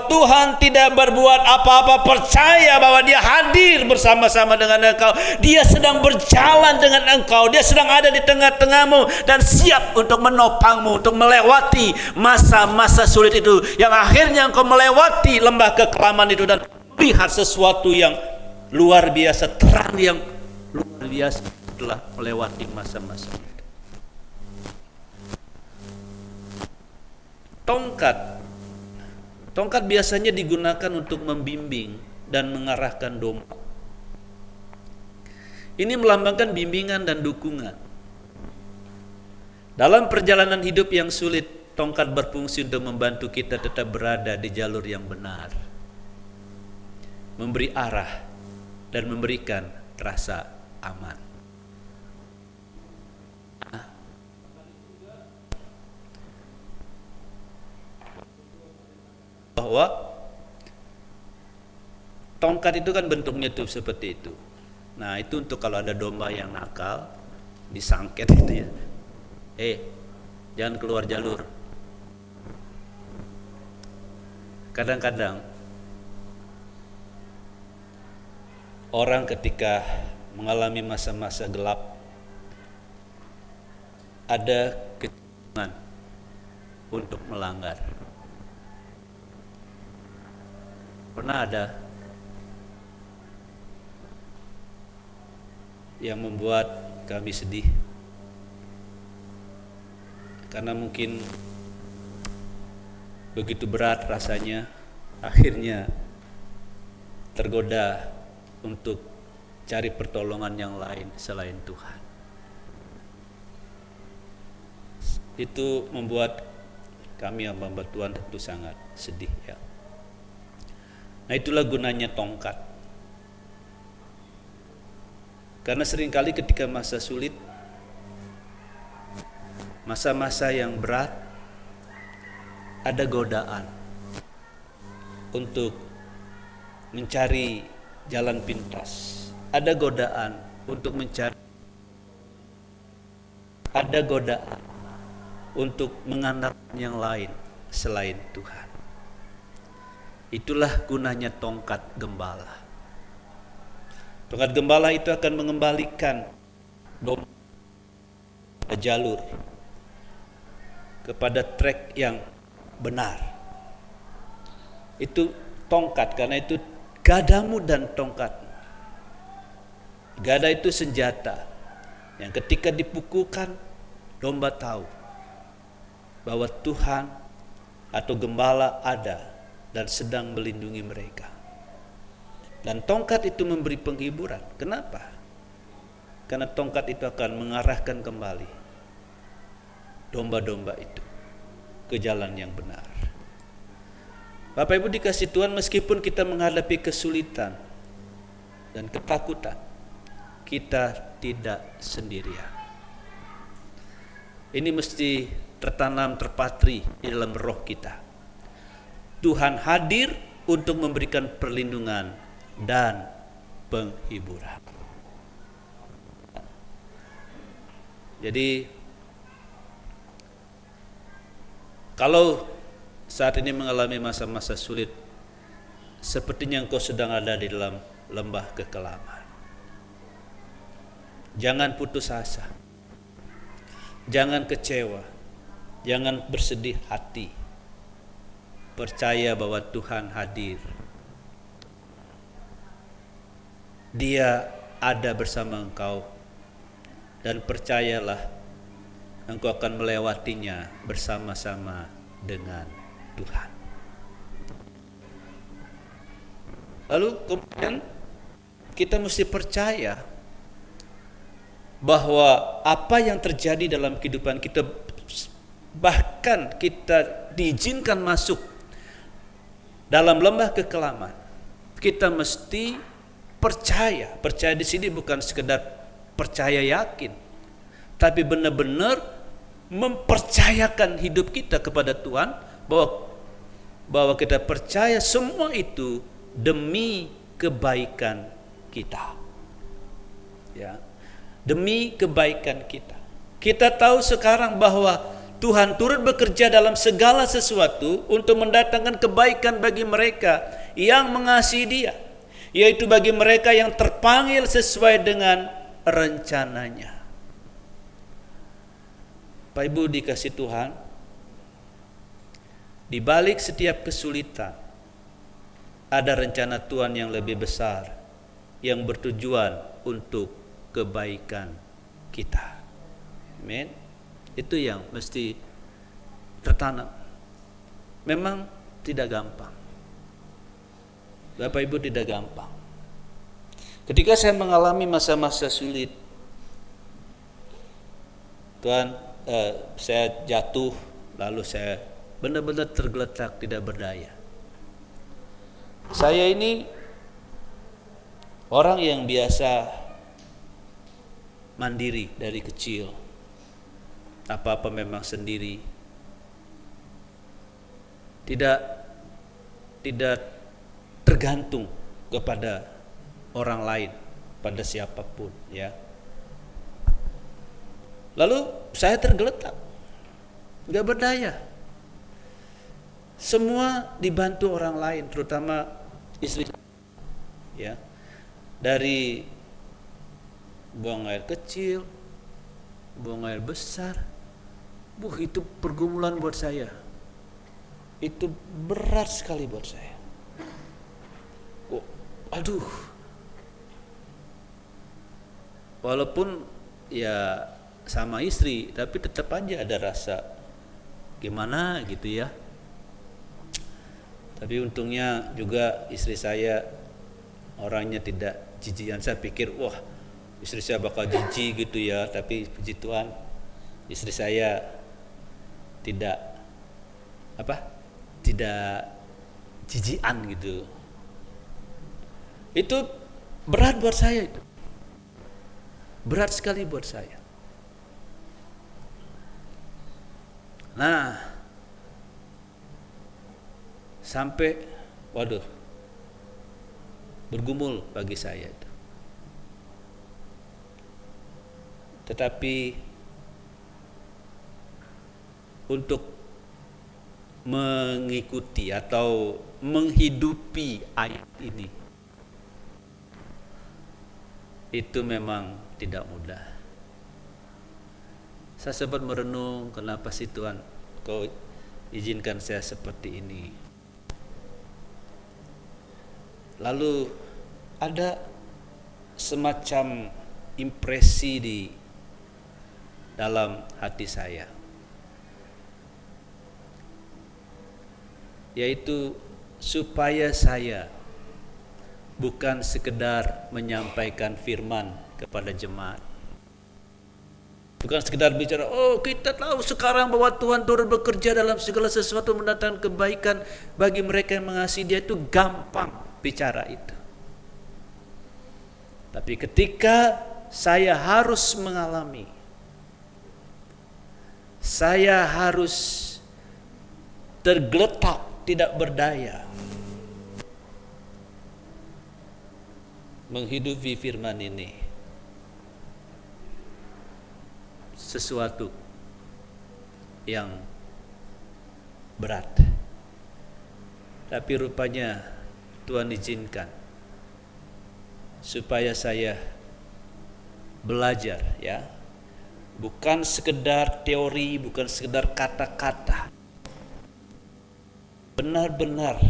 Tuhan tidak berbuat apa-apa. Percaya bahwa Dia hadir bersama-sama dengan engkau. Dia sedang berjalan dengan engkau. Dia sedang ada di tengah-tengahmu dan siap untuk menopangmu, untuk melewati masa-masa sulit itu, yang akhirnya engkau melewati lembah kekelaman itu dan melihat sesuatu yang luar biasa, terang yang luar biasa setelah melewati masa-masa itu. Tongkat biasanya digunakan untuk membimbing dan mengarahkan domba. Ini melambangkan bimbingan dan dukungan. Dalam perjalanan hidup yang sulit, tongkat berfungsi untuk membantu kita tetap berada di jalur yang benar, memberi arah dan memberikan rasa aman. bahwa tongkat itu kan bentuknya tuh seperti itu. Nah, itu untuk kalau ada domba yang nakal, disangket itu ya. Jangan keluar jalur. Kadang-kadang orang ketika mengalami masa-masa gelap, ada kecenderungan untuk melanggar. Pernah ada yang membuat kami sedih, karena mungkin begitu berat rasanya, akhirnya tergoda untuk cari pertolongan yang lain selain Tuhan. Itu membuat kami hamba Tuhan tentu sangat sedih ya. Nah, itulah gunanya tongkat. Karena seringkali ketika masa sulit, masa-masa yang berat, ada godaan untuk mencari jalan pintas. Ada godaan untuk mencari, ada godaan untuk mengandalkan yang lain selain Tuhan. Itulah gunanya tongkat gembala. Tongkat gembala itu akan mengembalikan domba jalur kepada trek yang benar. Itu tongkat, karena itu gadamu dan tongkat. Gada itu senjata yang ketika dipukulkan, domba tahu bahwa Tuhan atau gembala ada dan sedang melindungi mereka. Dan tongkat itu memberi penghiburan. Kenapa? Karena tongkat itu akan mengarahkan kembali domba-domba itu ke jalan yang benar. Bapak Ibu dikasih Tuhan, meskipun kita menghadapi kesulitan dan ketakutan, kita tidak sendirian. Ini mesti tertanam, terpatri di dalam roh kita. Tuhan hadir untuk memberikan perlindungan dan penghiburan. Jadi kalau saat ini mengalami masa-masa sulit, sepertinya engkau sedang ada di dalam lembah kekelaman, jangan putus asa, jangan kecewa, jangan bersedih hati. Percaya bahwa Tuhan hadir. Dia ada bersama engkau, dan percayalah engkau akan melewatinya bersama-sama dengan Tuhan. Lalu kemudian kita mesti percaya bahwa apa yang terjadi dalam kehidupan kita, bahkan kita diizinkan masuk dalam lembah kekelaman, kita mesti percaya. Percaya di sini bukan sekedar percaya yakin, tapi benar-benar mempercayakan hidup kita kepada Tuhan, bahwa kita percaya semua itu demi kebaikan kita. Ya, demi kebaikan kita. Kita tahu sekarang bahwa Tuhan turut bekerja dalam segala sesuatu untuk mendatangkan kebaikan bagi mereka yang mengasihi Dia, yaitu bagi mereka yang terpanggil sesuai dengan rencananya. Bapak Ibu dikasih Tuhan, di balik setiap kesulitan ada rencana Tuhan yang lebih besar, yang bertujuan untuk kebaikan kita. Amin. Itu yang mesti tertanam. Memang tidak gampang. Bapak Ibu, tidak gampang. Ketika saya mengalami masa-masa sulit, Tuhan, saya jatuh, lalu saya benar-benar tergeletak, tidak berdaya. Saya ini orang yang biasa mandiri dari kecil, apa-apa memang sendiri, tidak tidak tergantung kepada orang lain, pada siapapun, ya. Lalu saya tergeletak, nggak berdaya. Semua dibantu orang lain, terutama istri, ya. Dari buang air kecil, buang air besar, itu pergumulan buat saya. Itu berat sekali buat saya. Aduh. Walaupun ya sama istri, tapi tetap aja ada rasa gimana gitu ya. Tapi untungnya juga istri saya orangnya tidak jijikan. Saya pikir wah istri saya bakal jijik gitu ya, tapi puji Tuhan istri saya tidak jijian gitu. Itu berat buat saya, itu berat sekali buat saya. Nah, sampai bergumul bagi saya itu. Tetapi untuk mengikuti atau menghidupi ayat ini itu memang tidak mudah. Saya sempat merenung, kenapa sih Tuhan Kau izinkan saya seperti ini. Lalu ada semacam impresi di dalam hati saya, yaitu supaya saya bukan sekedar menyampaikan firman kepada jemaat, bukan sekedar bicara, oh kita tahu sekarang bahwa Tuhan turut bekerja dalam segala sesuatu mendatangkan kebaikan bagi mereka yang mengasihi Dia. Itu gampang bicara itu. Tapi ketika saya harus mengalami, saya harus tergeletak, tidak berdaya menghidupi firman ini, sesuatu yang berat. Tapi rupanya Tuhan izinkan supaya saya belajar, ya, bukan sekedar teori, bukan sekedar kata-kata. Benar-benar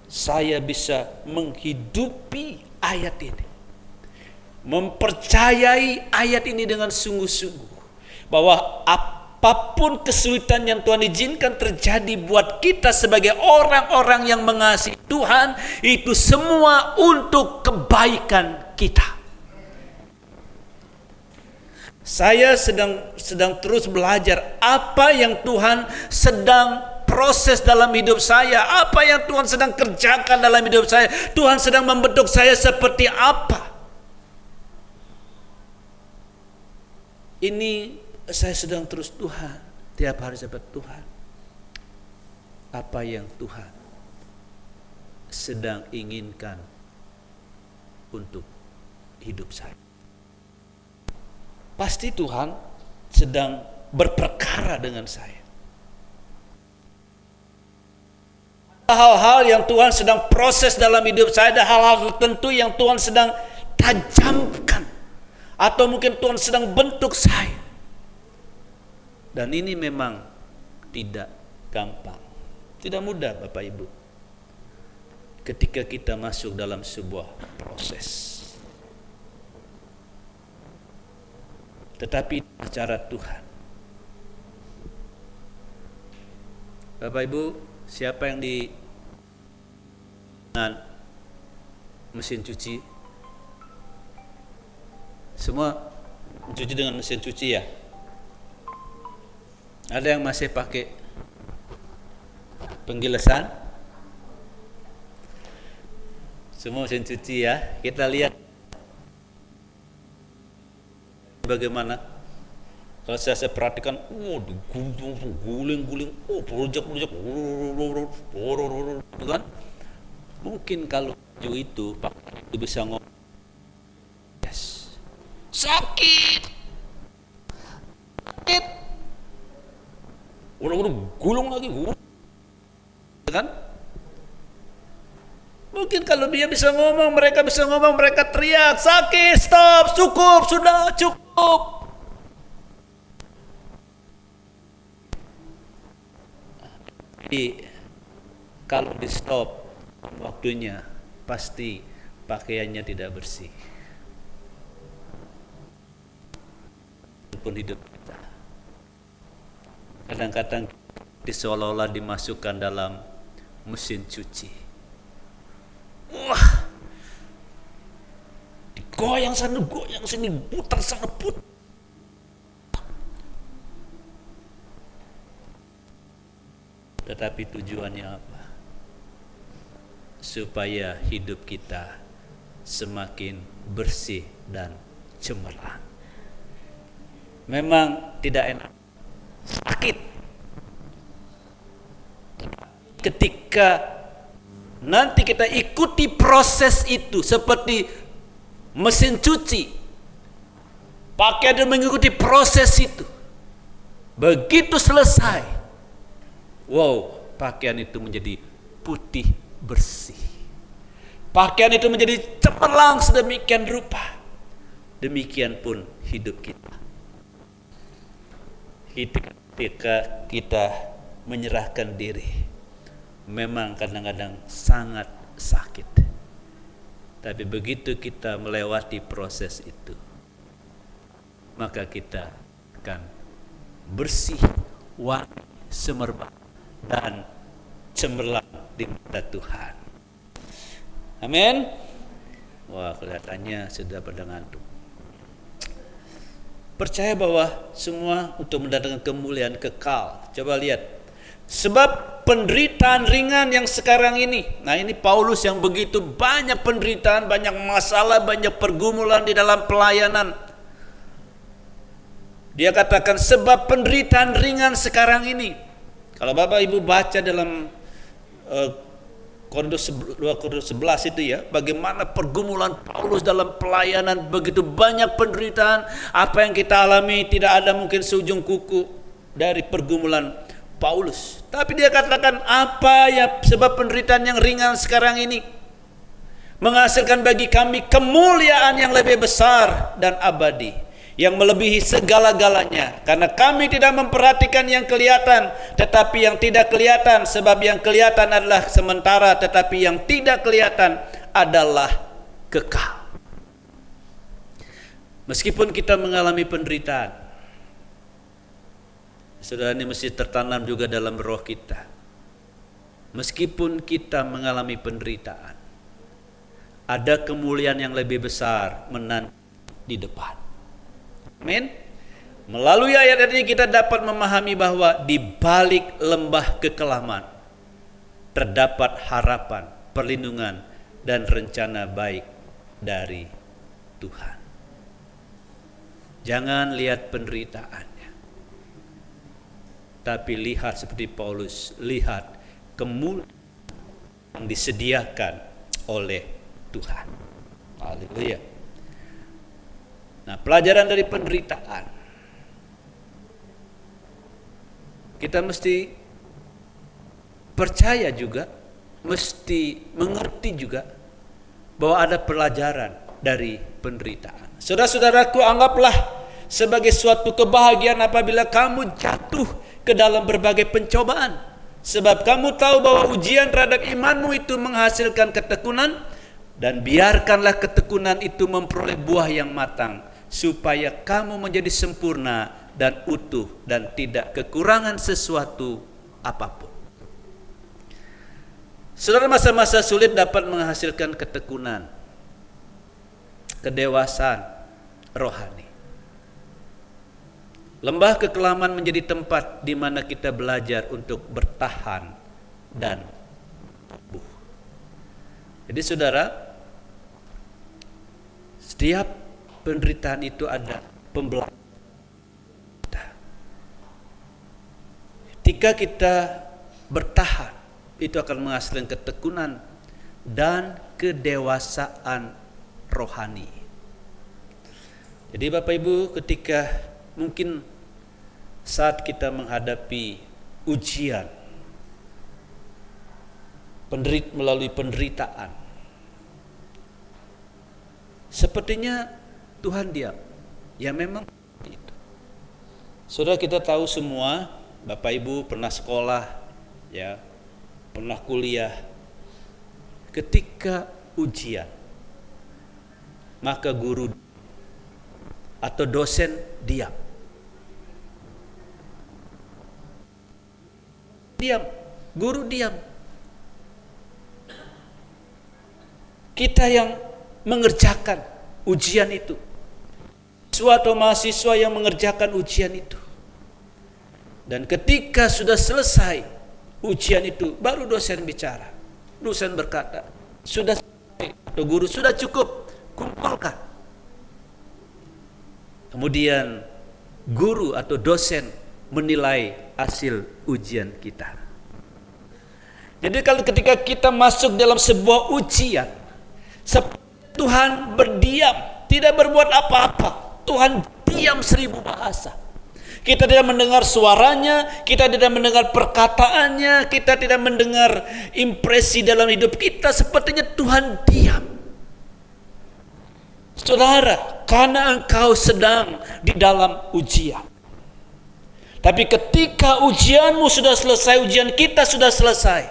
saya bisa menghidupi ayat ini, mempercayai ayat ini dengan sungguh-sungguh, bahwa apapun kesulitan yang Tuhan izinkan terjadi buat kita sebagai orang-orang yang mengasihi Tuhan, itu semua untuk kebaikan kita. Saya sedang terus belajar apa yang Tuhan sedang proses dalam hidup saya, apa yang Tuhan sedang kerjakan dalam hidup saya. Tuhan sedang membentuk saya seperti apa. Ini saya sedang terus Tuhan, tiap hari saya Tuhan, apa yang Tuhan sedang inginkan untuk hidup saya. Pasti Tuhan sedang berperkara dengan saya. Hal-hal yang Tuhan sedang proses dalam hidup saya, ada hal-hal tertentu yang Tuhan sedang tajamkan, atau mungkin Tuhan sedang bentuk saya. Dan ini memang tidak gampang, tidak mudah Bapak Ibu, ketika kita masuk dalam sebuah proses. Tetapi cara Tuhan. Bapak Ibu, siapa yang di dengan mesin cuci? Semua mencuci dengan mesin cuci ya? Ada yang masih pakai penggilesan? Semua mesin cuci ya. Kita lihat bagaimana. Kalau saya perhatikan, guling-guling, projek-projek, kan? Mungkin kalau baju itu pakaian itu bisa ngomong, yes, sakit, udah gulung lagi, kan? Mungkin kalau dia bisa ngomong, mereka bisa ngomong, mereka teriak, sakit, stop, cukup, sudah cukup. Jadi kalau di stop waktunya, pasti pakaiannya tidak bersih. Pun hidup kita kadang-kadang seolah-olah dimasukkan dalam mesin cuci. Wah, digoyang sana, goyang sini, putar sana, putar. Tetapi tujuannya apa? Supaya hidup kita semakin bersih dan cemerlang. Memang tidak enak, sakit. Ketika nanti kita ikuti proses itu seperti mesin cuci, pakaian dan mengikuti proses itu. Begitu selesai, wow, pakaian itu menjadi putih bersih. Pakaian itu menjadi cemerlang sedemikian rupa. Demikian pun hidup kita. Ketika kita menyerahkan diri, memang kadang-kadang sangat sakit. Tapi begitu kita melewati proses itu, maka kita akan bersih, wangi, semerbak, dan cemerlang di mata Tuhan. Amin. Wah, kelihatannya sudah pada ngantuk. Percaya bahwa semua untuk mendatangkan kemuliaan kekal. Coba lihat. Sebab penderitaan ringan yang sekarang ini. Nah, ini Paulus yang begitu banyak penderitaan, banyak masalah, banyak pergumulan di dalam pelayanan. Dia katakan sebab penderitaan ringan sekarang ini. Kalau Bapak Ibu baca dalam 2 Korintus 11 itu ya, bagaimana pergumulan Paulus dalam pelayanan, begitu banyak penderitaan. Apa yang kita alami tidak ada mungkin seujung kuku dari pergumulan Paulus. Tapi dia katakan apa ya sebab penderitaan yang ringan sekarang ini menghasilkan bagi kami kemuliaan yang lebih besar dan abadi, yang melebihi segala-galanya, karena kami tidak memperhatikan yang kelihatan tetapi yang tidak kelihatan, sebab yang kelihatan adalah sementara tetapi yang tidak kelihatan adalah kekal. Meskipun kita mengalami penderitaan, saudara, ini mesti tertanam juga dalam roh kita. Meskipun kita mengalami penderitaan, ada kemuliaan yang lebih besar menanti di depan. Amin. Melalui ayat ini kita dapat memahami bahwa di balik lembah kekelaman terdapat harapan, perlindungan, dan rencana baik dari Tuhan. Jangan lihat penderitaannya, tapi lihat seperti Paulus, lihat kemuliaan yang disediakan oleh Tuhan. Haleluya. Nah, pelajaran dari penderitaan, kita mesti percaya juga, mesti mengerti juga bahwa ada pelajaran dari penderitaan. Saudara-saudaraku, anggaplah sebagai suatu kebahagiaan apabila kamu jatuh ke dalam berbagai pencobaan, sebab kamu tahu bahwa ujian terhadap imanmu itu menghasilkan ketekunan, dan biarkanlah ketekunan itu memperoleh buah yang matang, supaya kamu menjadi sempurna dan utuh dan tidak kekurangan sesuatu apapun. Saudara, masa-masa sulit dapat menghasilkan ketekunan, kedewasaan rohani. Lembah kekelaman menjadi tempat di mana kita belajar untuk bertahan dan tumbuh. Jadi saudara, setiap penderitaan itu ada pembelajaran. Ketika kita bertahan, itu akan menghasilkan ketekunan, dan kedewasaan rohani. Jadi Bapak Ibu, ketika mungkin saat kita menghadapi ujian, melalui penderitaan, sepertinya Tuhan diam. Ya memang itu. Saudara, kita tahu semua, Bapak Ibu pernah sekolah, ya, pernah kuliah. Ketika ujian, maka guru atau dosen diam. Guru diam. Kita yang mengerjakan ujian itu, suatu mahasiswa yang mengerjakan ujian itu, dan ketika sudah selesai ujian itu, baru dosen bicara. Dosen berkata, sudah selesai, atau guru, sudah cukup, kumpulkan. Kemudian guru atau dosen menilai hasil ujian kita. Jadi kalau ketika kita masuk dalam sebuah ujian, Tuhan berdiam, tidak berbuat apa-apa. Tuhan diam 1000 bahasa. Kita tidak mendengar suaranya, kita tidak mendengar perkataannya, kita tidak mendengar impresi dalam hidup kita. Sepertinya Tuhan diam. Saudara, karena engkau sedang di dalam ujian. Tapi ketika ujianmu sudah selesai, ujian kita sudah selesai,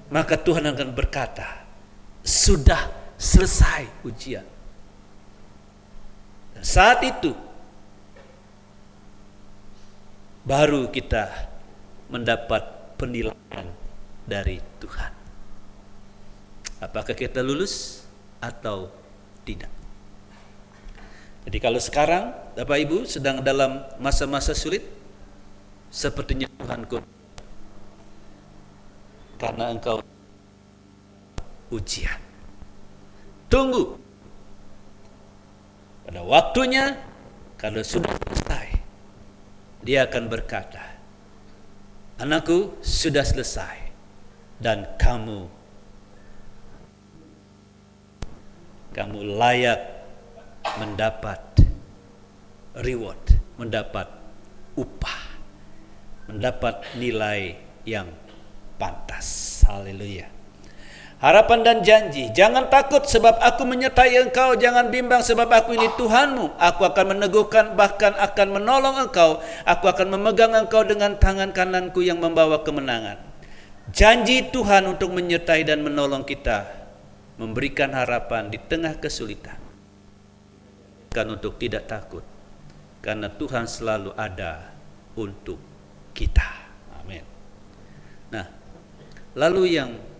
maka Tuhan akan berkata, sudah selesai ujian. Dan saat itu baru kita mendapat penilaian dari Tuhan. Apakah kita lulus atau tidak? Jadi kalau sekarang Bapak Ibu sedang dalam masa-masa sulit, sepertinya Tuhan karena engkau ujian. Tunggu. Pada waktunya, kalau sudah selesai, Dia akan berkata, anakku, sudah selesai, dan kamu layak mendapat reward, mendapat upah, mendapat nilai yang pantas. Haleluya. Harapan dan janji, jangan takut sebab aku menyertai engkau, jangan bimbang sebab aku ini Tuhanmu. Aku akan meneguhkan, bahkan akan menolong engkau. Aku akan memegang engkau dengan tangan kananku yang membawa kemenangan. Janji Tuhan untuk menyertai dan menolong kita, memberikan harapan di tengah kesulitan. Kan untuk tidak takut, karena Tuhan selalu ada untuk kita. Amin. Nah, lalu yang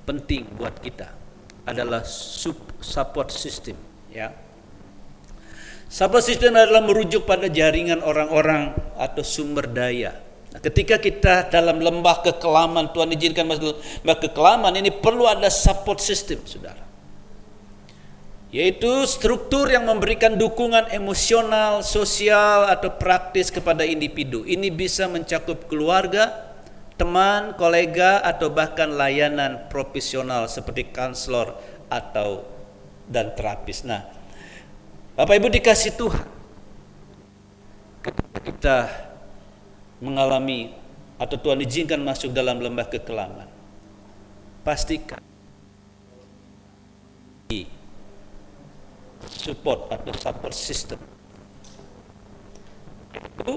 penting buat kita adalah support system, ya. Support system adalah merujuk pada jaringan orang-orang atau sumber daya. Nah, ketika kita dalam lembah kekelaman, Tuhan izinkan masuk lembah kekelaman, ini perlu ada support system, saudara. Yaitu struktur yang memberikan dukungan emosional, sosial, atau praktis kepada individu. Ini bisa mencakup keluarga, teman, kolega, atau bahkan layanan profesional seperti konselor dan terapis. Nah, Bapak Ibu dikasih Tuhan, ketika kita mengalami atau Tuhan izinkan masuk dalam lembah kekelaman, pastikan support atau support system itu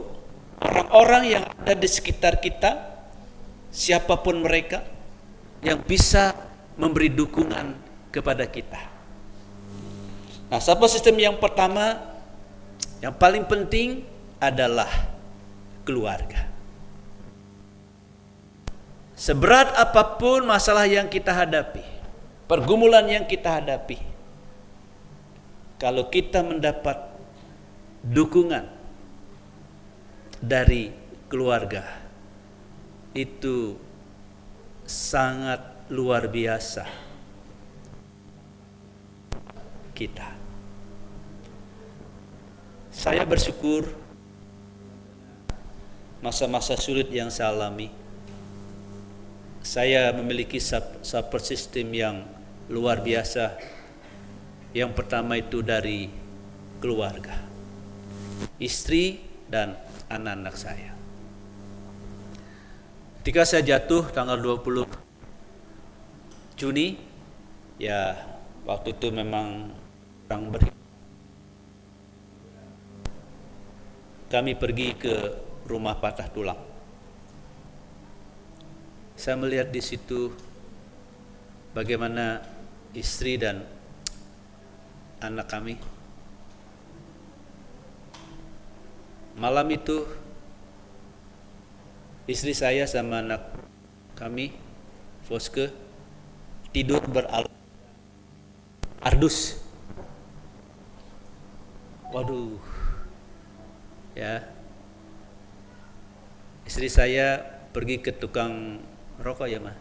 orang-orang yang ada di sekitar kita, siapapun mereka, yang bisa memberi dukungan kepada kita. Nah, support system yang pertama, yang paling penting adalah keluarga. Seberat apapun masalah yang kita hadapi, pergumulan yang kita hadapi, kalau kita mendapat dukungan dari keluarga, itu sangat luar biasa kita. Saya bersyukur masa-masa sulit yang saya alami, saya memiliki support system yang luar biasa. Yang pertama itu dari keluarga, istri dan anak-anak saya. Ketika saya jatuh tanggal 20 Juni, ya waktu itu memang kurang berhitung. Kami pergi ke rumah patah tulang. Saya melihat di situ bagaimana istri dan anak kami. Malam itu istri saya sama anak kami, Foske, tidur ardus. Waduh, ya. Istri saya pergi ke tukang rokok ya, Ma.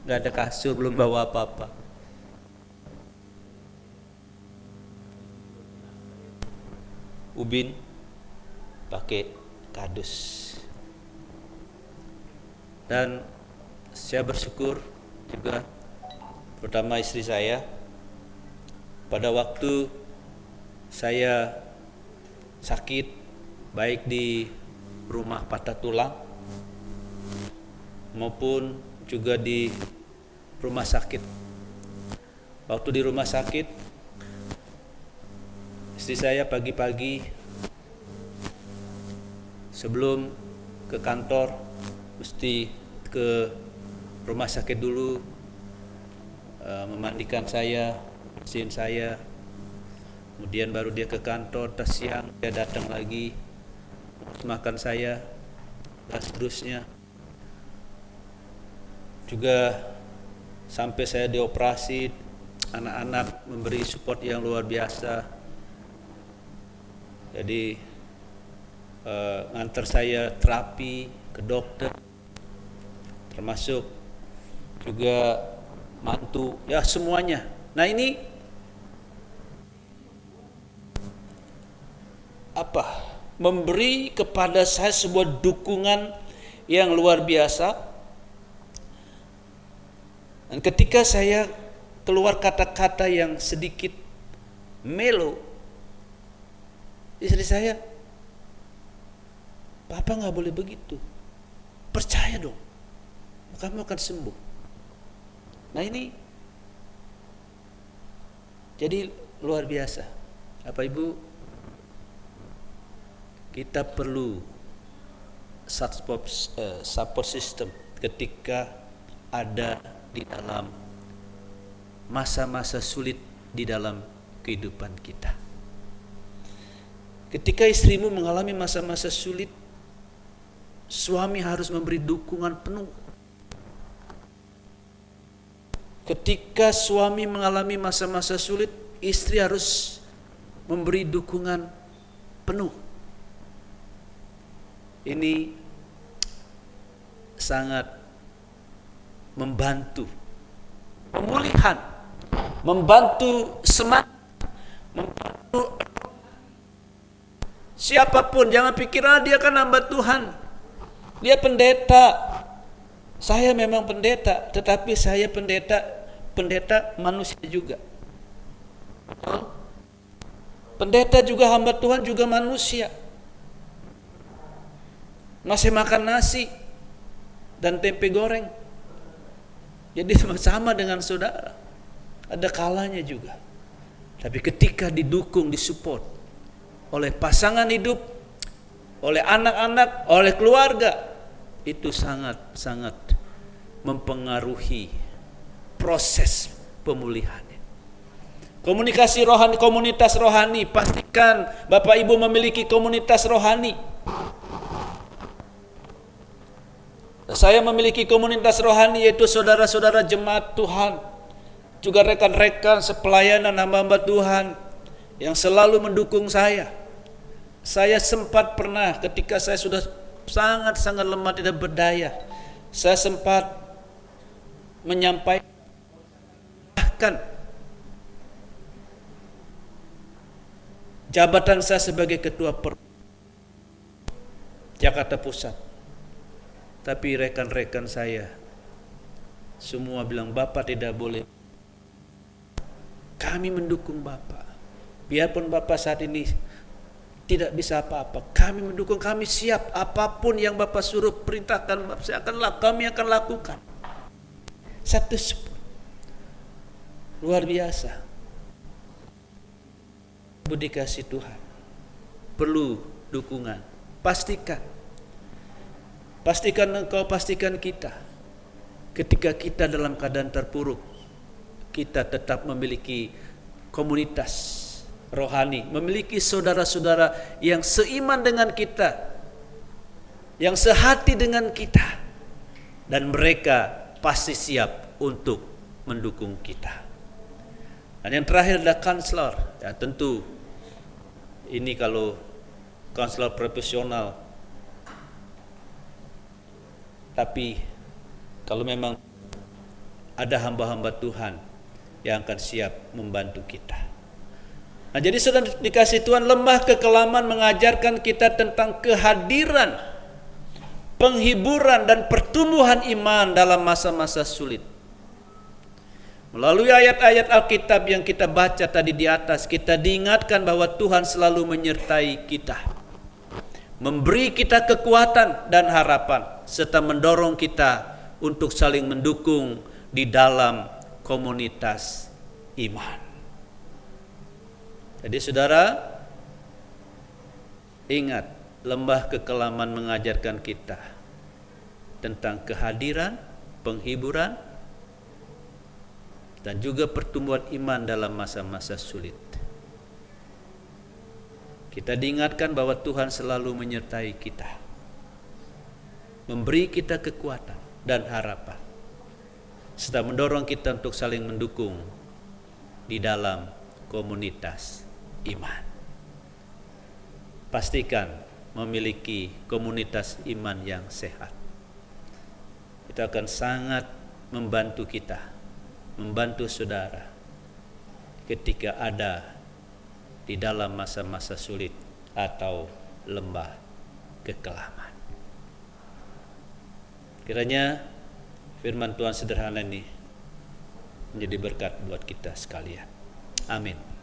Gak ada kasur, belum bawa apa-apa. Ubin pakai kardus. Dan saya bersyukur juga, pertama istri saya, pada waktu saya sakit, baik di rumah patah tulang maupun juga di rumah sakit. Waktu di rumah sakit, istri saya pagi-pagi sebelum ke kantor mesti ke rumah sakit dulu, memandikan saya, bersihin saya, kemudian baru dia ke kantor. Tas siang dia datang lagi makan saya, dan seterusnya. Juga sampai saya dioperasi, anak-anak memberi support yang luar biasa. Jadi ngantar saya terapi ke dokter, termasuk juga mantu, ya semuanya. Nah ini memberi kepada saya sebuah dukungan yang luar biasa. Dan ketika saya keluar kata-kata yang sedikit melo, istri saya, "Papa nggak boleh begitu, percaya dong, kamu akan sembuh." Nah ini jadi luar biasa. Bapak Ibu, kita perlu support system ketika ada di dalam masa-masa sulit di dalam kehidupan kita. Ketika istrimu mengalami masa-masa sulit, suami harus memberi dukungan penuh. Ketika suami mengalami masa-masa sulit, istri harus memberi dukungan penuh. Ini sangat membantu pemulihan, membantu semangat, membantu siapapun. Jangan pikir dia kan hamba Tuhan, dia pendeta. Saya memang pendeta, tetapi saya pendeta manusia juga. Pendeta juga hamba Tuhan, juga manusia. Masih makan nasi dan tempe goreng. Jadi sama dengan saudara, ada kalanya juga. Tapi ketika didukung, disupport oleh pasangan hidup, oleh anak-anak, oleh keluarga, itu sangat-sangat mempengaruhi proses pemulihannya. Komunikasi rohani, komunitas rohani, pastikan Bapak Ibu memiliki komunitas rohani. Saya memiliki komunitas rohani, yaitu saudara-saudara jemaat Tuhan, juga rekan-rekan sepelayanan hamba-hamba Tuhan yang selalu mendukung saya. Saya sempat pernah ketika saya sudah sangat-sangat lemah, tidak berdaya, saya sempat menyampaikan jabatan saya sebagai ketua Jakarta Pusat. Tapi rekan-rekan saya semua bilang, Bapak tidak boleh. Kami mendukung Bapak. Biarpun Bapak saat ini tidak bisa apa-apa, kami mendukung, kami siap apapun yang Bapak suruh perintahkan, kami akan lakukan. Satu luar biasa. Budi kasih Tuhan, perlu dukungan. Pastikan engkau, pastikan kita. Ketika kita dalam keadaan terpuruk, kita tetap memiliki komunitas rohani, memiliki saudara-saudara yang seiman dengan kita, yang sehati dengan kita, dan mereka pasti siap untuk mendukung kita. Dan yang terakhir adalah konselor. Ya, tentu ini kalau konselor profesional, tapi kalau memang ada hamba-hamba Tuhan yang akan siap membantu kita. Nah, jadi sudah dikasih Tuhan, lembah kekelaman mengajarkan kita tentang kehadiran, penghiburan dan pertumbuhan iman dalam masa-masa sulit. Melalui ayat-ayat Alkitab yang kita baca tadi di atas, kita diingatkan bahwa Tuhan selalu menyertai kita, memberi kita kekuatan dan harapan, serta mendorong kita untuk saling mendukung di dalam komunitas iman. Jadi saudara, ingat, lembah kekelaman mengajarkan kita tentang kehadiran, penghiburan, dan juga pertumbuhan iman dalam masa-masa sulit. Kita diingatkan bahwa Tuhan selalu menyertai kita, memberi kita kekuatan dan harapan, serta mendorong kita untuk saling mendukung di dalam komunitas iman. Pastikan memiliki komunitas iman yang sehat. Itu akan sangat membantu kita, membantu saudara ketika ada di dalam masa-masa sulit atau lembah kekelaman. Kiranya firman Tuhan sederhana ini menjadi berkat buat kita sekalian. Amin.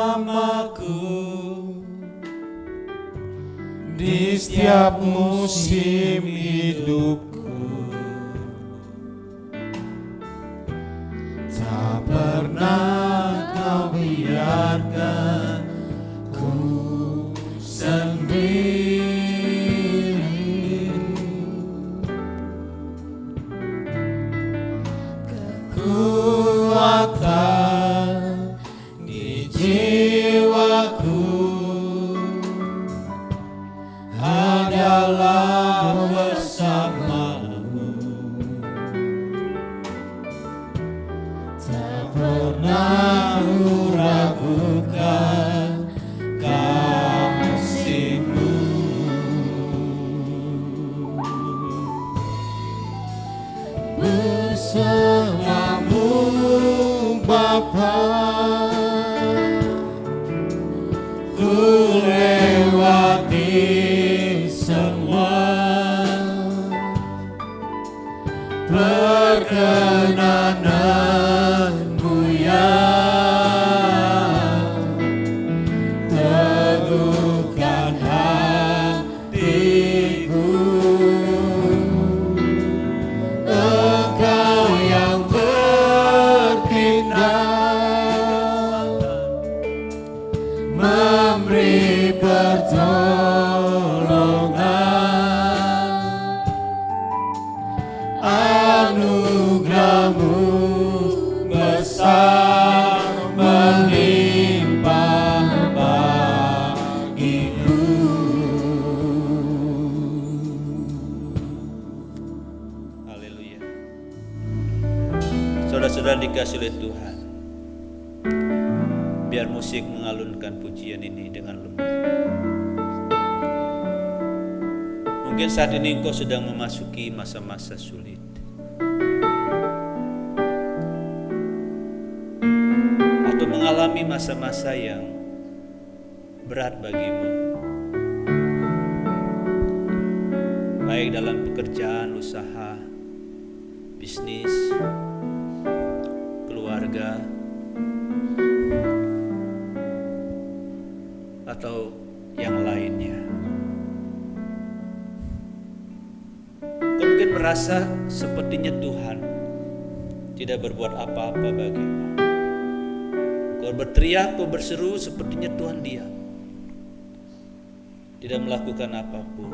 Bersamaku di setiap musim hidupku, tak pernah kau biarkan ku sendiri. Kekuatan di jiwaku adalah bersamamu, tak pernah ku ragukan kasih-Mu. Bersamamu Bapa, ku lewati semua perkenananmu yang teguhkan hatiku. Engkau yang bertindak, memberi pertolongan dikasih oleh Tuhan, biar musik mengalunkan pujian ini dengan lembut. Mungkin saat ini engkau sedang memasuki masa-masa sulit. Atau mengalami masa-masa yang berat bagimu. Baik dalam pekerjaan, usaha, bisnis, keluarga, atau yang lainnya. Kau mungkin merasa sepertinya Tuhan tidak berbuat apa-apa bagimu. Kau berteriak, kau berseru, sepertinya Tuhan diam, tidak melakukan apapun.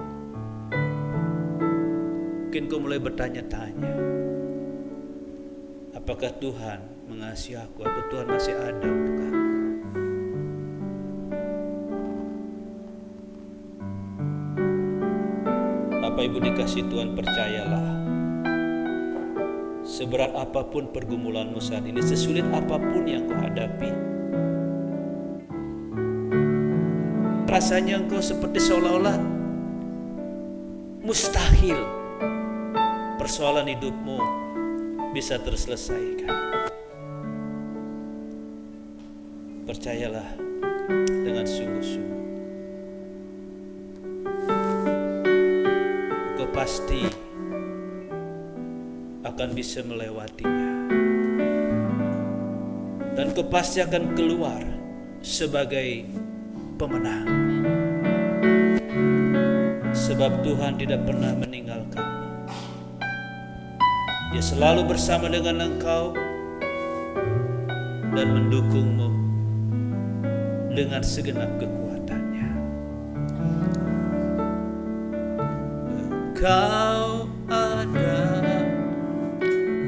Mungkin kau mulai bertanya-tanya, apakah Tuhan mengasihi aku atau Tuhan masih ada untuk aku? Bapak Ibu dikasih Tuhan, percayalah, seberat apapun pergumulanmu saat ini, sesulit apapun yang kau hadapi, rasanya engkau seperti seolah-olah mustahil persoalan hidupmu bisa terselesaikan. Percayalah dengan sungguh-sungguh, kau pasti akan bisa melewatinya, dan kau pasti akan keluar sebagai pemenang, sebab Tuhan tidak pernah meninggalkanmu. Dia selalu bersama dengan engkau dan mendukungmu dengan segenap kekuatannya. Engkau ada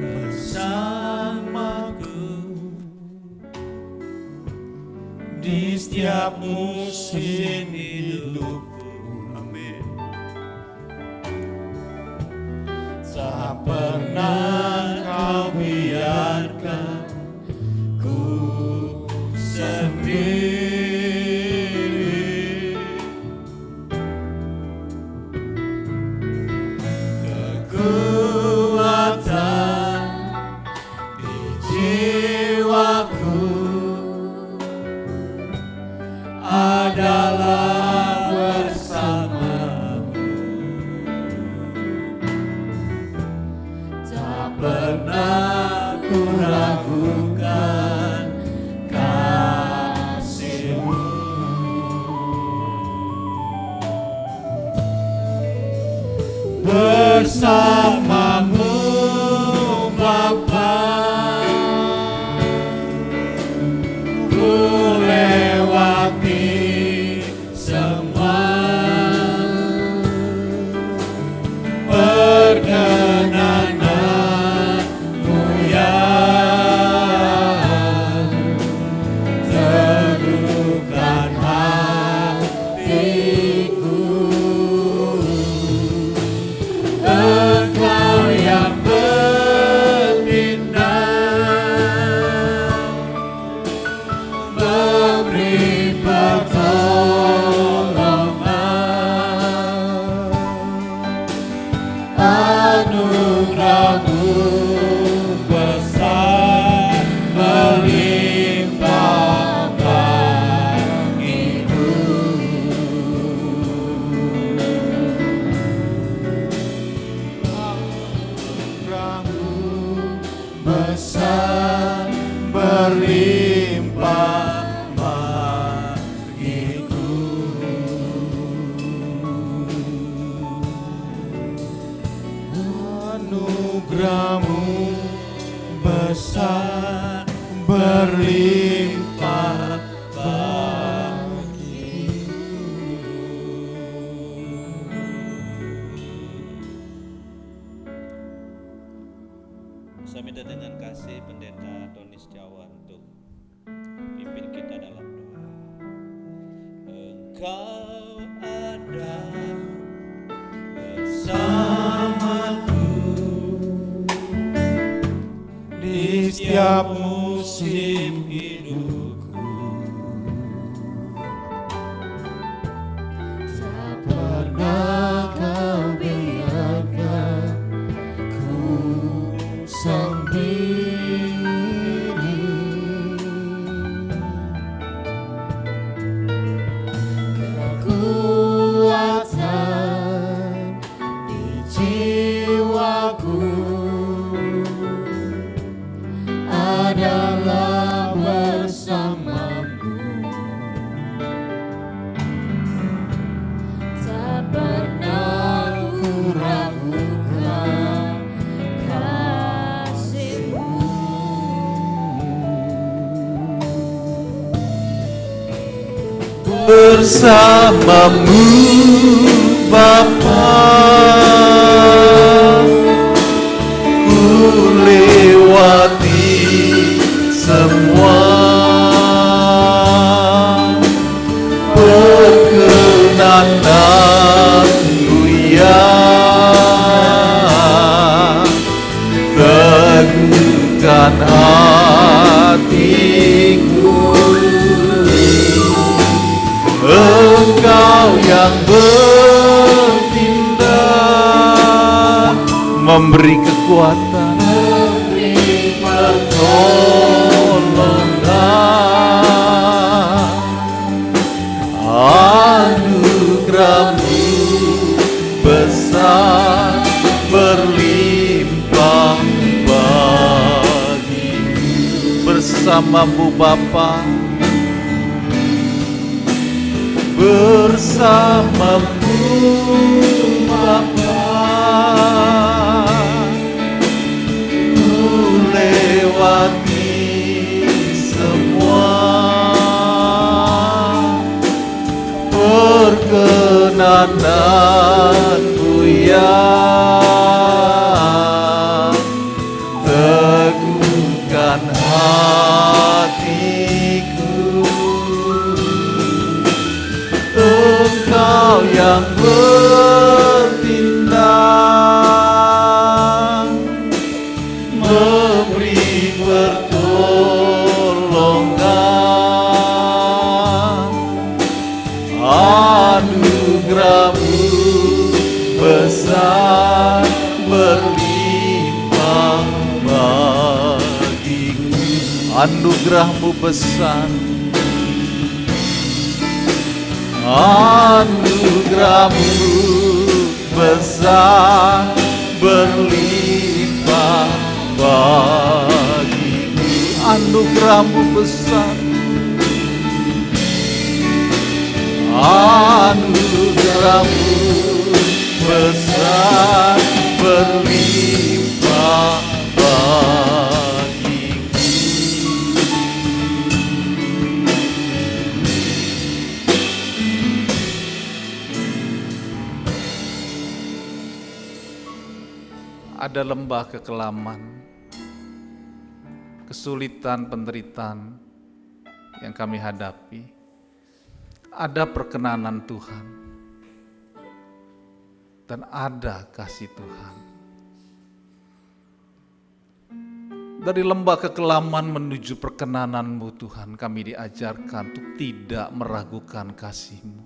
bersamaku Di setiap musim hidupku. Amin. Tak pernah kau biarkan ku sendiri. Kekuatan di jiwaku adalah bersamamu. Tak pernah ku ragukan kasih-Mu. Bersamamu Bapa, ku lewati semua perkenananmu yang teguhkan hatiku. Engkau yang bertindak, memberi pertolongan, anugerah-Mu besar melimpah bagiku. Anugerah-Mu besar berlimpah bagiku. Anugerah-Mu besar berlimpah bagiku. Saya minta dengan kasih Pendeta Tony Setiawan untuk pimpin kita dalam doa. Engkau ada bersamaku Di setiap musim hidupku. Tak pernah kau biarkan ku sendiri. Kekuatan di jiwaku adalah bersamamu. Tak pernah ku ragukan kasih-Mu. Bersamamu Bapa, ku lewati semua. Perkenananmu ya, teguhkan hatiku. Engkau yang bertindak, memberi kekuatan, memberi pertolongan. Anugerah-Mu besar, berlimpah bagiku. Bersama-Mu Bapa, bersama-Mu Bapa, ku lewati semua. Perkenanan-Mu ya, teguhkan hatiku. Engkau yang bertindak, memberi pertolongan. Anugerah-Mu besar, berlimpah bagiku. Anugerah-Mu besar, anugerah-Mu besar, berlimpah bagiku. Anugerah-Mu besar, anugerah-Mu besar, berlimpah bagiku. Ada lembah kekelaman, kesulitan, penderitaan yang kami hadapi. Ada perkenanan Tuhan dan ada kasih Tuhan. Dari lembah kekelaman menuju perkenanan-Mu Tuhan, kami diajarkan untuk tidak meragukan kasih-Mu.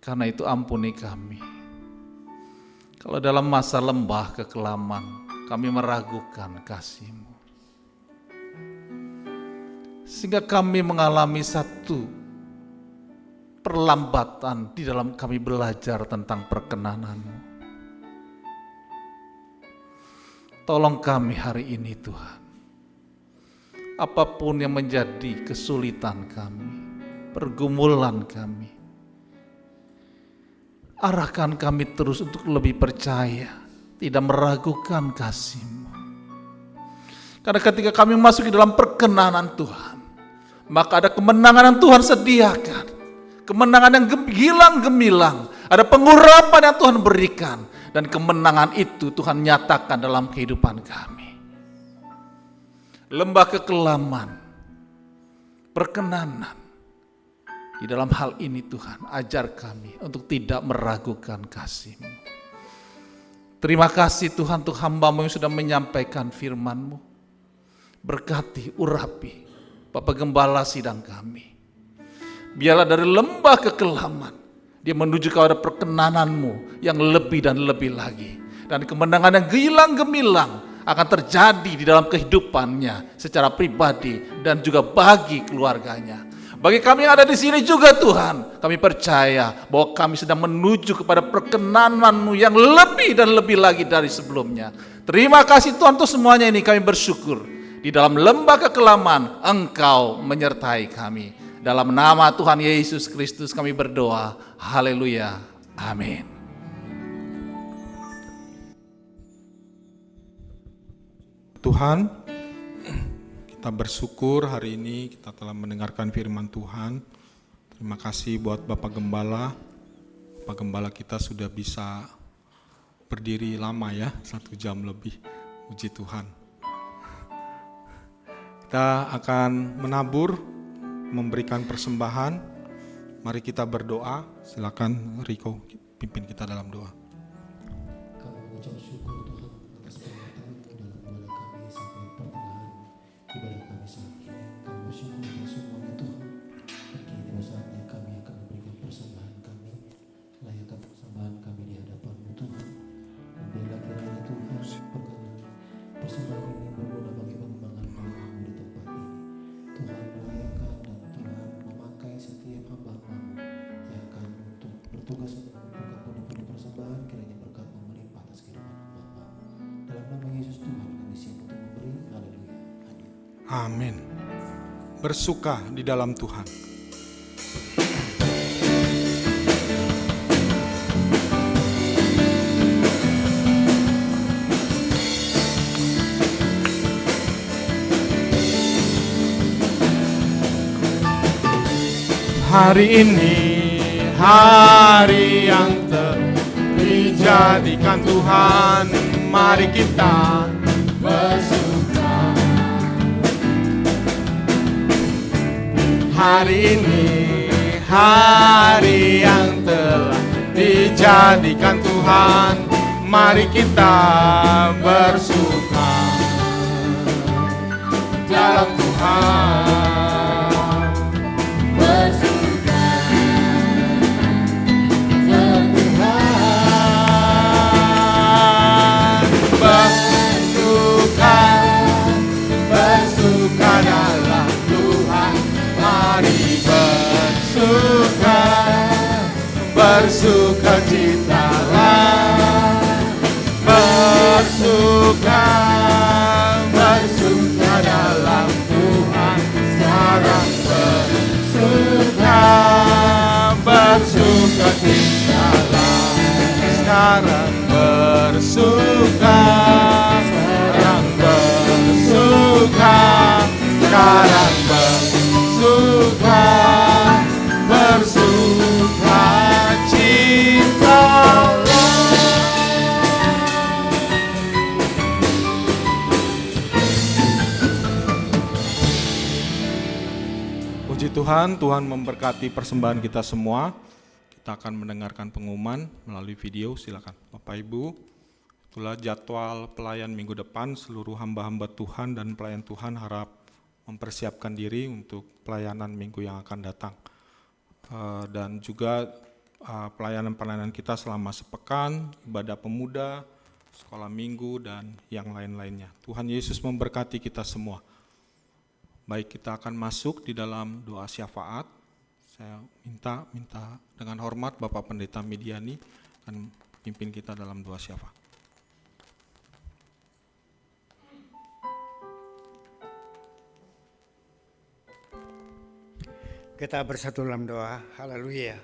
Karena itu ampuni kami kalau dalam masa lembah kekelaman kami meragukan kasih-Mu. Sehingga kami mengalami satu perlambatan di dalam kami belajar tentang perkenanan-Mu. Tolong kami hari ini Tuhan. Apapun yang menjadi kesulitan kami, pergumulan kami, arahkan kami terus untuk lebih percaya, tidak meragukan kasih-Mu. Karena ketika kami masuk di dalam perkenanan Tuhan, maka ada kemenangan yang Tuhan sediakan. Kemenangan yang gilang-gemilang. Ada pengurapan yang Tuhan berikan. Dan kemenangan itu Tuhan nyatakan dalam kehidupan kami. Lembah kekelaman, perkenanan. Di dalam hal ini Tuhan, ajar kami untuk tidak meragukan kasih-Mu. Terima kasih Tuhan untuk hamba-Mu yang sudah menyampaikan firman-Mu. Berkati, urapi Bapak Gembala sidang kami. Biarlah dari lembah kekelaman dia menuju kepada perkenanan-Mu yang lebih dan lebih lagi. Dan kemenangan yang gilang gemilang akan terjadi di dalam kehidupannya secara pribadi dan juga bagi keluarganya. Bagi kami yang ada di sini juga Tuhan, kami percaya bahwa kami sedang menuju kepada perkenanan-Mu yang lebih dan lebih lagi dari sebelumnya. Terima kasih Tuhan untuk semuanya ini, kami bersyukur. Di dalam lembah kekelaman Engkau menyertai kami. Dalam nama Tuhan Yesus Kristus kami berdoa. Haleluya. Amin. Tuhan, kita bersyukur hari ini kita telah mendengarkan firman Tuhan. Terima kasih buat Bapak Gembala. Bapak Gembala kita sudah bisa berdiri lama ya, 1 jam lebih. Puji Tuhan. Kita akan menabur, memberikan persembahan. Mari kita berdoa. Silakan Riko pimpin kita dalam doa. Kami mengucap syukur Tuhan atas penyertaan-Mu dalam ibadah kami sampai pertengahan ibadah kami saat ini. Kami bersyukur atas semuanya Tuhan. Dan kini tiba saatnya kami akan memberikan persembahan kami. Layakkan persembahan kami di hadapan-Mu Tuhan. Dan biarlah kiranya Tuhan persembahan ini berguna bagi pengembangan nama-Mu di tempat ini. Tuhan melayakkan dan Tuhan memakai setiap hamba-Mu yang akan untuk bertugas untuk mengumpulkan pundi-pundi persembahan. Kiranya berkat-Mu melimpah atas kehidupan hamba-Mu. Dalam nama Yesus Tuhan kami siap untuk memberi. Haleluya. Amin. Bersuka di dalam Tuhan. Hari ini hari yang dijadikan Tuhan, mari kita bersuka. Hari ini hari yang telah dijadikan Tuhan, mari kita bersuka dalam Tuhan. Bersuka citalah, bersuka dalam Tuhan. Sekarang bersuka citalah. Sekarang bersuka, sekarang bersuka, sekarang bersuka, bersuka citalah. Puji Tuhan, Tuhan memberkati persembahan kita semua. Kita akan mendengarkan pengumuman melalui video, silakan Bapak Ibu. Itulah jadwal pelayan minggu depan. Seluruh hamba-hamba Tuhan dan pelayan Tuhan harap mempersiapkan diri untuk pelayanan minggu yang akan datang. Dan juga pelayanan-pelayanan kita selama sepekan, ibadah pemuda, sekolah minggu, dan yang lain-lainnya. Tuhan Yesus memberkati kita semua. Baik, kita akan masuk di dalam doa syafaat. Saya minta dengan hormat Bapak Pendeta Midiani akan pimpin kita dalam doa syafaat. Kita bersatu dalam doa. Haleluya.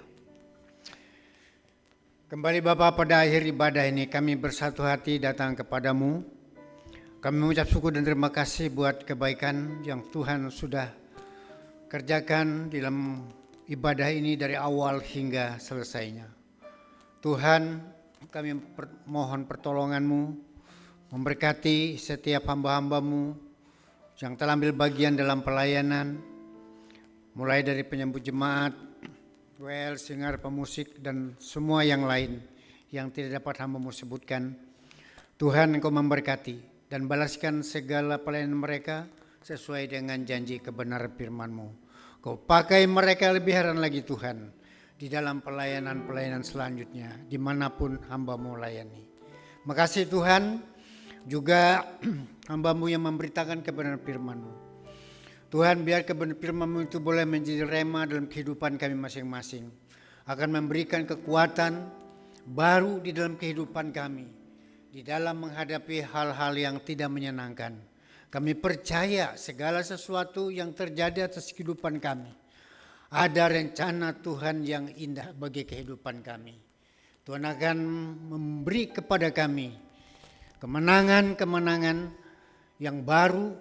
Kembali Bapa, pada akhir ibadah ini kami bersatu hati datang kepadamu. Kami mengucap syukur dan terima kasih buat kebaikan yang Tuhan sudah kerjakan dalam ibadah ini dari awal hingga selesainya. Tuhan, kami mohon pertolongan-Mu, memberkati setiap hamba-hamba-Mu yang telah ambil bagian dalam pelayanan, mulai dari penyambut jemaat, WL, singar, pemusik, dan semua yang lain yang tidak dapat hamba-Mu sebutkan. Tuhan Engkau memberkati dan balaskan segala pelayanan mereka sesuai dengan janji kebenaran firman-Mu. Kau pakai mereka lebih heran lagi Tuhan di dalam pelayanan-pelayanan selanjutnya dimanapun hamba-Mu layani. Makasih Tuhan, juga hamba-Mu yang memberitakan kebenaran firman-Mu. Tuhan, biar kebenaran firman-Mu itu boleh menjadi rema dalam kehidupan kami masing-masing, akan memberikan kekuatan baru di dalam kehidupan kami, di dalam menghadapi hal-hal yang tidak menyenangkan. Kami percaya segala sesuatu yang terjadi atas kehidupan kami, ada rencana Tuhan yang indah bagi kehidupan kami. Tuhan akan memberi kepada kami kemenangan-kemenangan yang baru,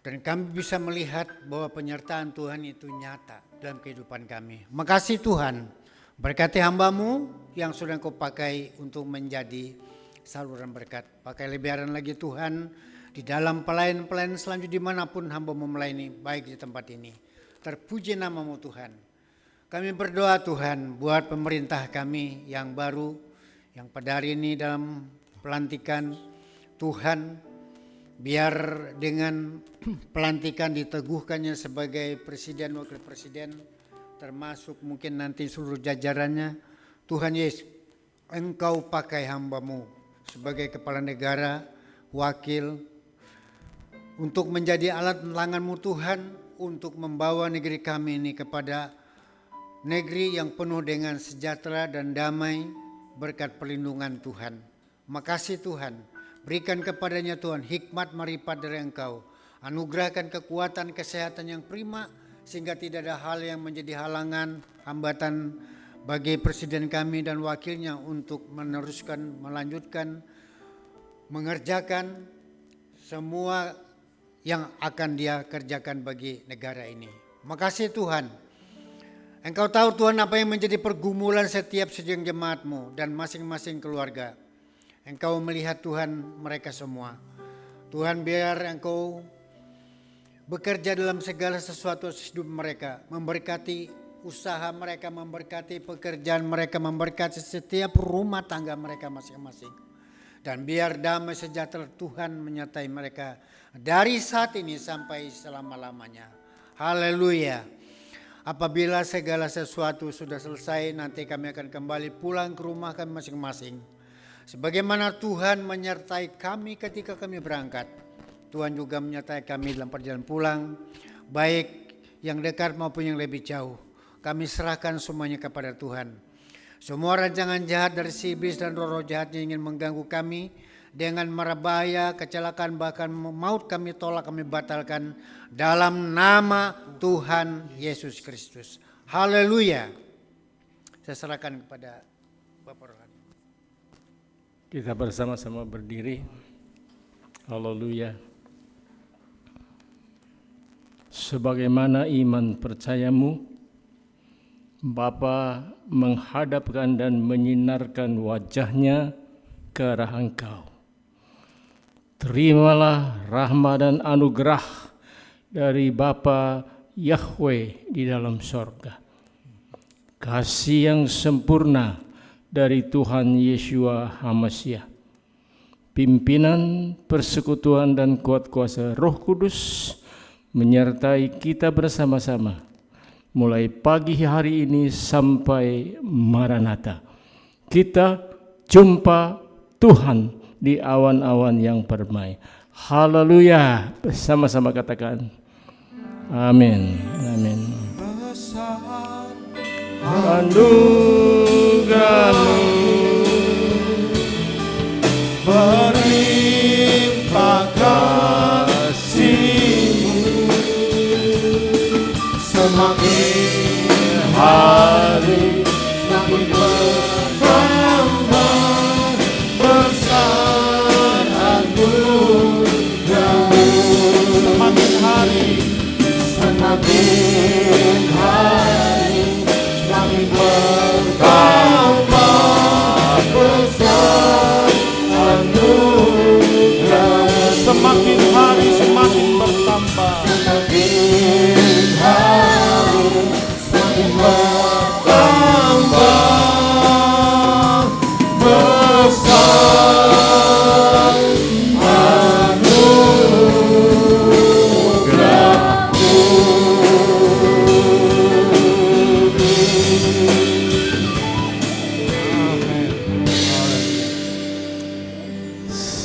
dan kami bisa melihat bahwa penyertaan Tuhan itu nyata dalam kehidupan kami. Makasih Tuhan, berkati hamba-Mu yang sudah Kau pakai untuk menjadi saluran berkat. Pakai lebaran lagi Tuhan di dalam pelayanan-pelayanan selanjutnya dimanapun hamba-Mu melayani, baik di tempat ini. Terpuji nama-Mu Tuhan. Kami berdoa Tuhan buat pemerintah kami yang baru, yang pada hari ini dalam pelantikan. Tuhan, biar dengan pelantikan diteguhkannya sebagai presiden, wakil presiden, termasuk mungkin nanti seluruh jajarannya. Tuhan Yesus, Engkau pakai hamba-Mu sebagai kepala negara, wakil, untuk menjadi alat tangan-Mu Tuhan, untuk membawa negeri kami ini kepada negeri yang penuh dengan sejahtera dan damai berkat perlindungan Tuhan. Makasih Tuhan, berikan kepadanya Tuhan hikmat marifat dari Engkau, anugerahkan kekuatan kesehatan yang prima, sehingga tidak ada hal yang menjadi halangan, hambatan bagi presiden kami dan wakilnya untuk meneruskan, melanjutkan, mengerjakan semua yang akan dia kerjakan bagi negara ini. Makasih Tuhan. Engkau tahu Tuhan apa yang menjadi pergumulan setiap sejeng jemaat-Mu dan masing-masing keluarga. Engkau melihat Tuhan mereka semua. Tuhan, biar Engkau bekerja dalam segala sesuatu hidup mereka, memberkati usaha mereka, memberkati pekerjaan mereka, memberkati setiap rumah tangga mereka masing-masing. Dan biar damai sejahtera Tuhan menyertai mereka dari saat ini sampai selama-lamanya. Haleluya. Apabila segala sesuatu sudah selesai, nanti kami akan kembali pulang ke rumah kami masing-masing. Sebagaimana Tuhan menyertai kami ketika kami berangkat, Tuhan juga menyertai kami dalam perjalanan pulang, baik yang dekat maupun yang lebih jauh. Kami serahkan semuanya kepada Tuhan. Semua rancangan jahat dari si iblis dan roh-roh jahat yang ingin mengganggu kami dengan mara bahaya, kecelakaan, bahkan maut, kami tolak, kami batalkan dalam nama Tuhan Yesus Kristus. Haleluya. Saya serahkan kepada Bapak Rohani. Kita bersama-sama berdiri. Haleluya. Sebagaimana iman percayamu, Bapa menghadapkan dan menyinarkan wajahnya ke arah Engkau. Terimalah rahmat dan anugerah dari Bapa Yahweh di dalam sorga. Kasih yang sempurna dari Tuhan Yeshua HaMashiach. Pimpinan, persekutuan dan kuat kuasa Roh Kudus menyertai kita bersama-sama mulai pagi hari ini sampai Maranatha. Kita jumpa Tuhan di awan-awan yang permai. Haleluya. Bersama-sama katakan amin. Amin. Anugerah-Mu berlimpah kasih-Mu, semakin hari semakin bertambah besar anugerah-Mu. Semakin hari semakin bertambah besar anugerah. Semakin hari semakin bertambah. Semakin hari semakin bertambah besar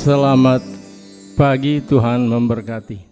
Selamat pagi, Tuhan memberkati.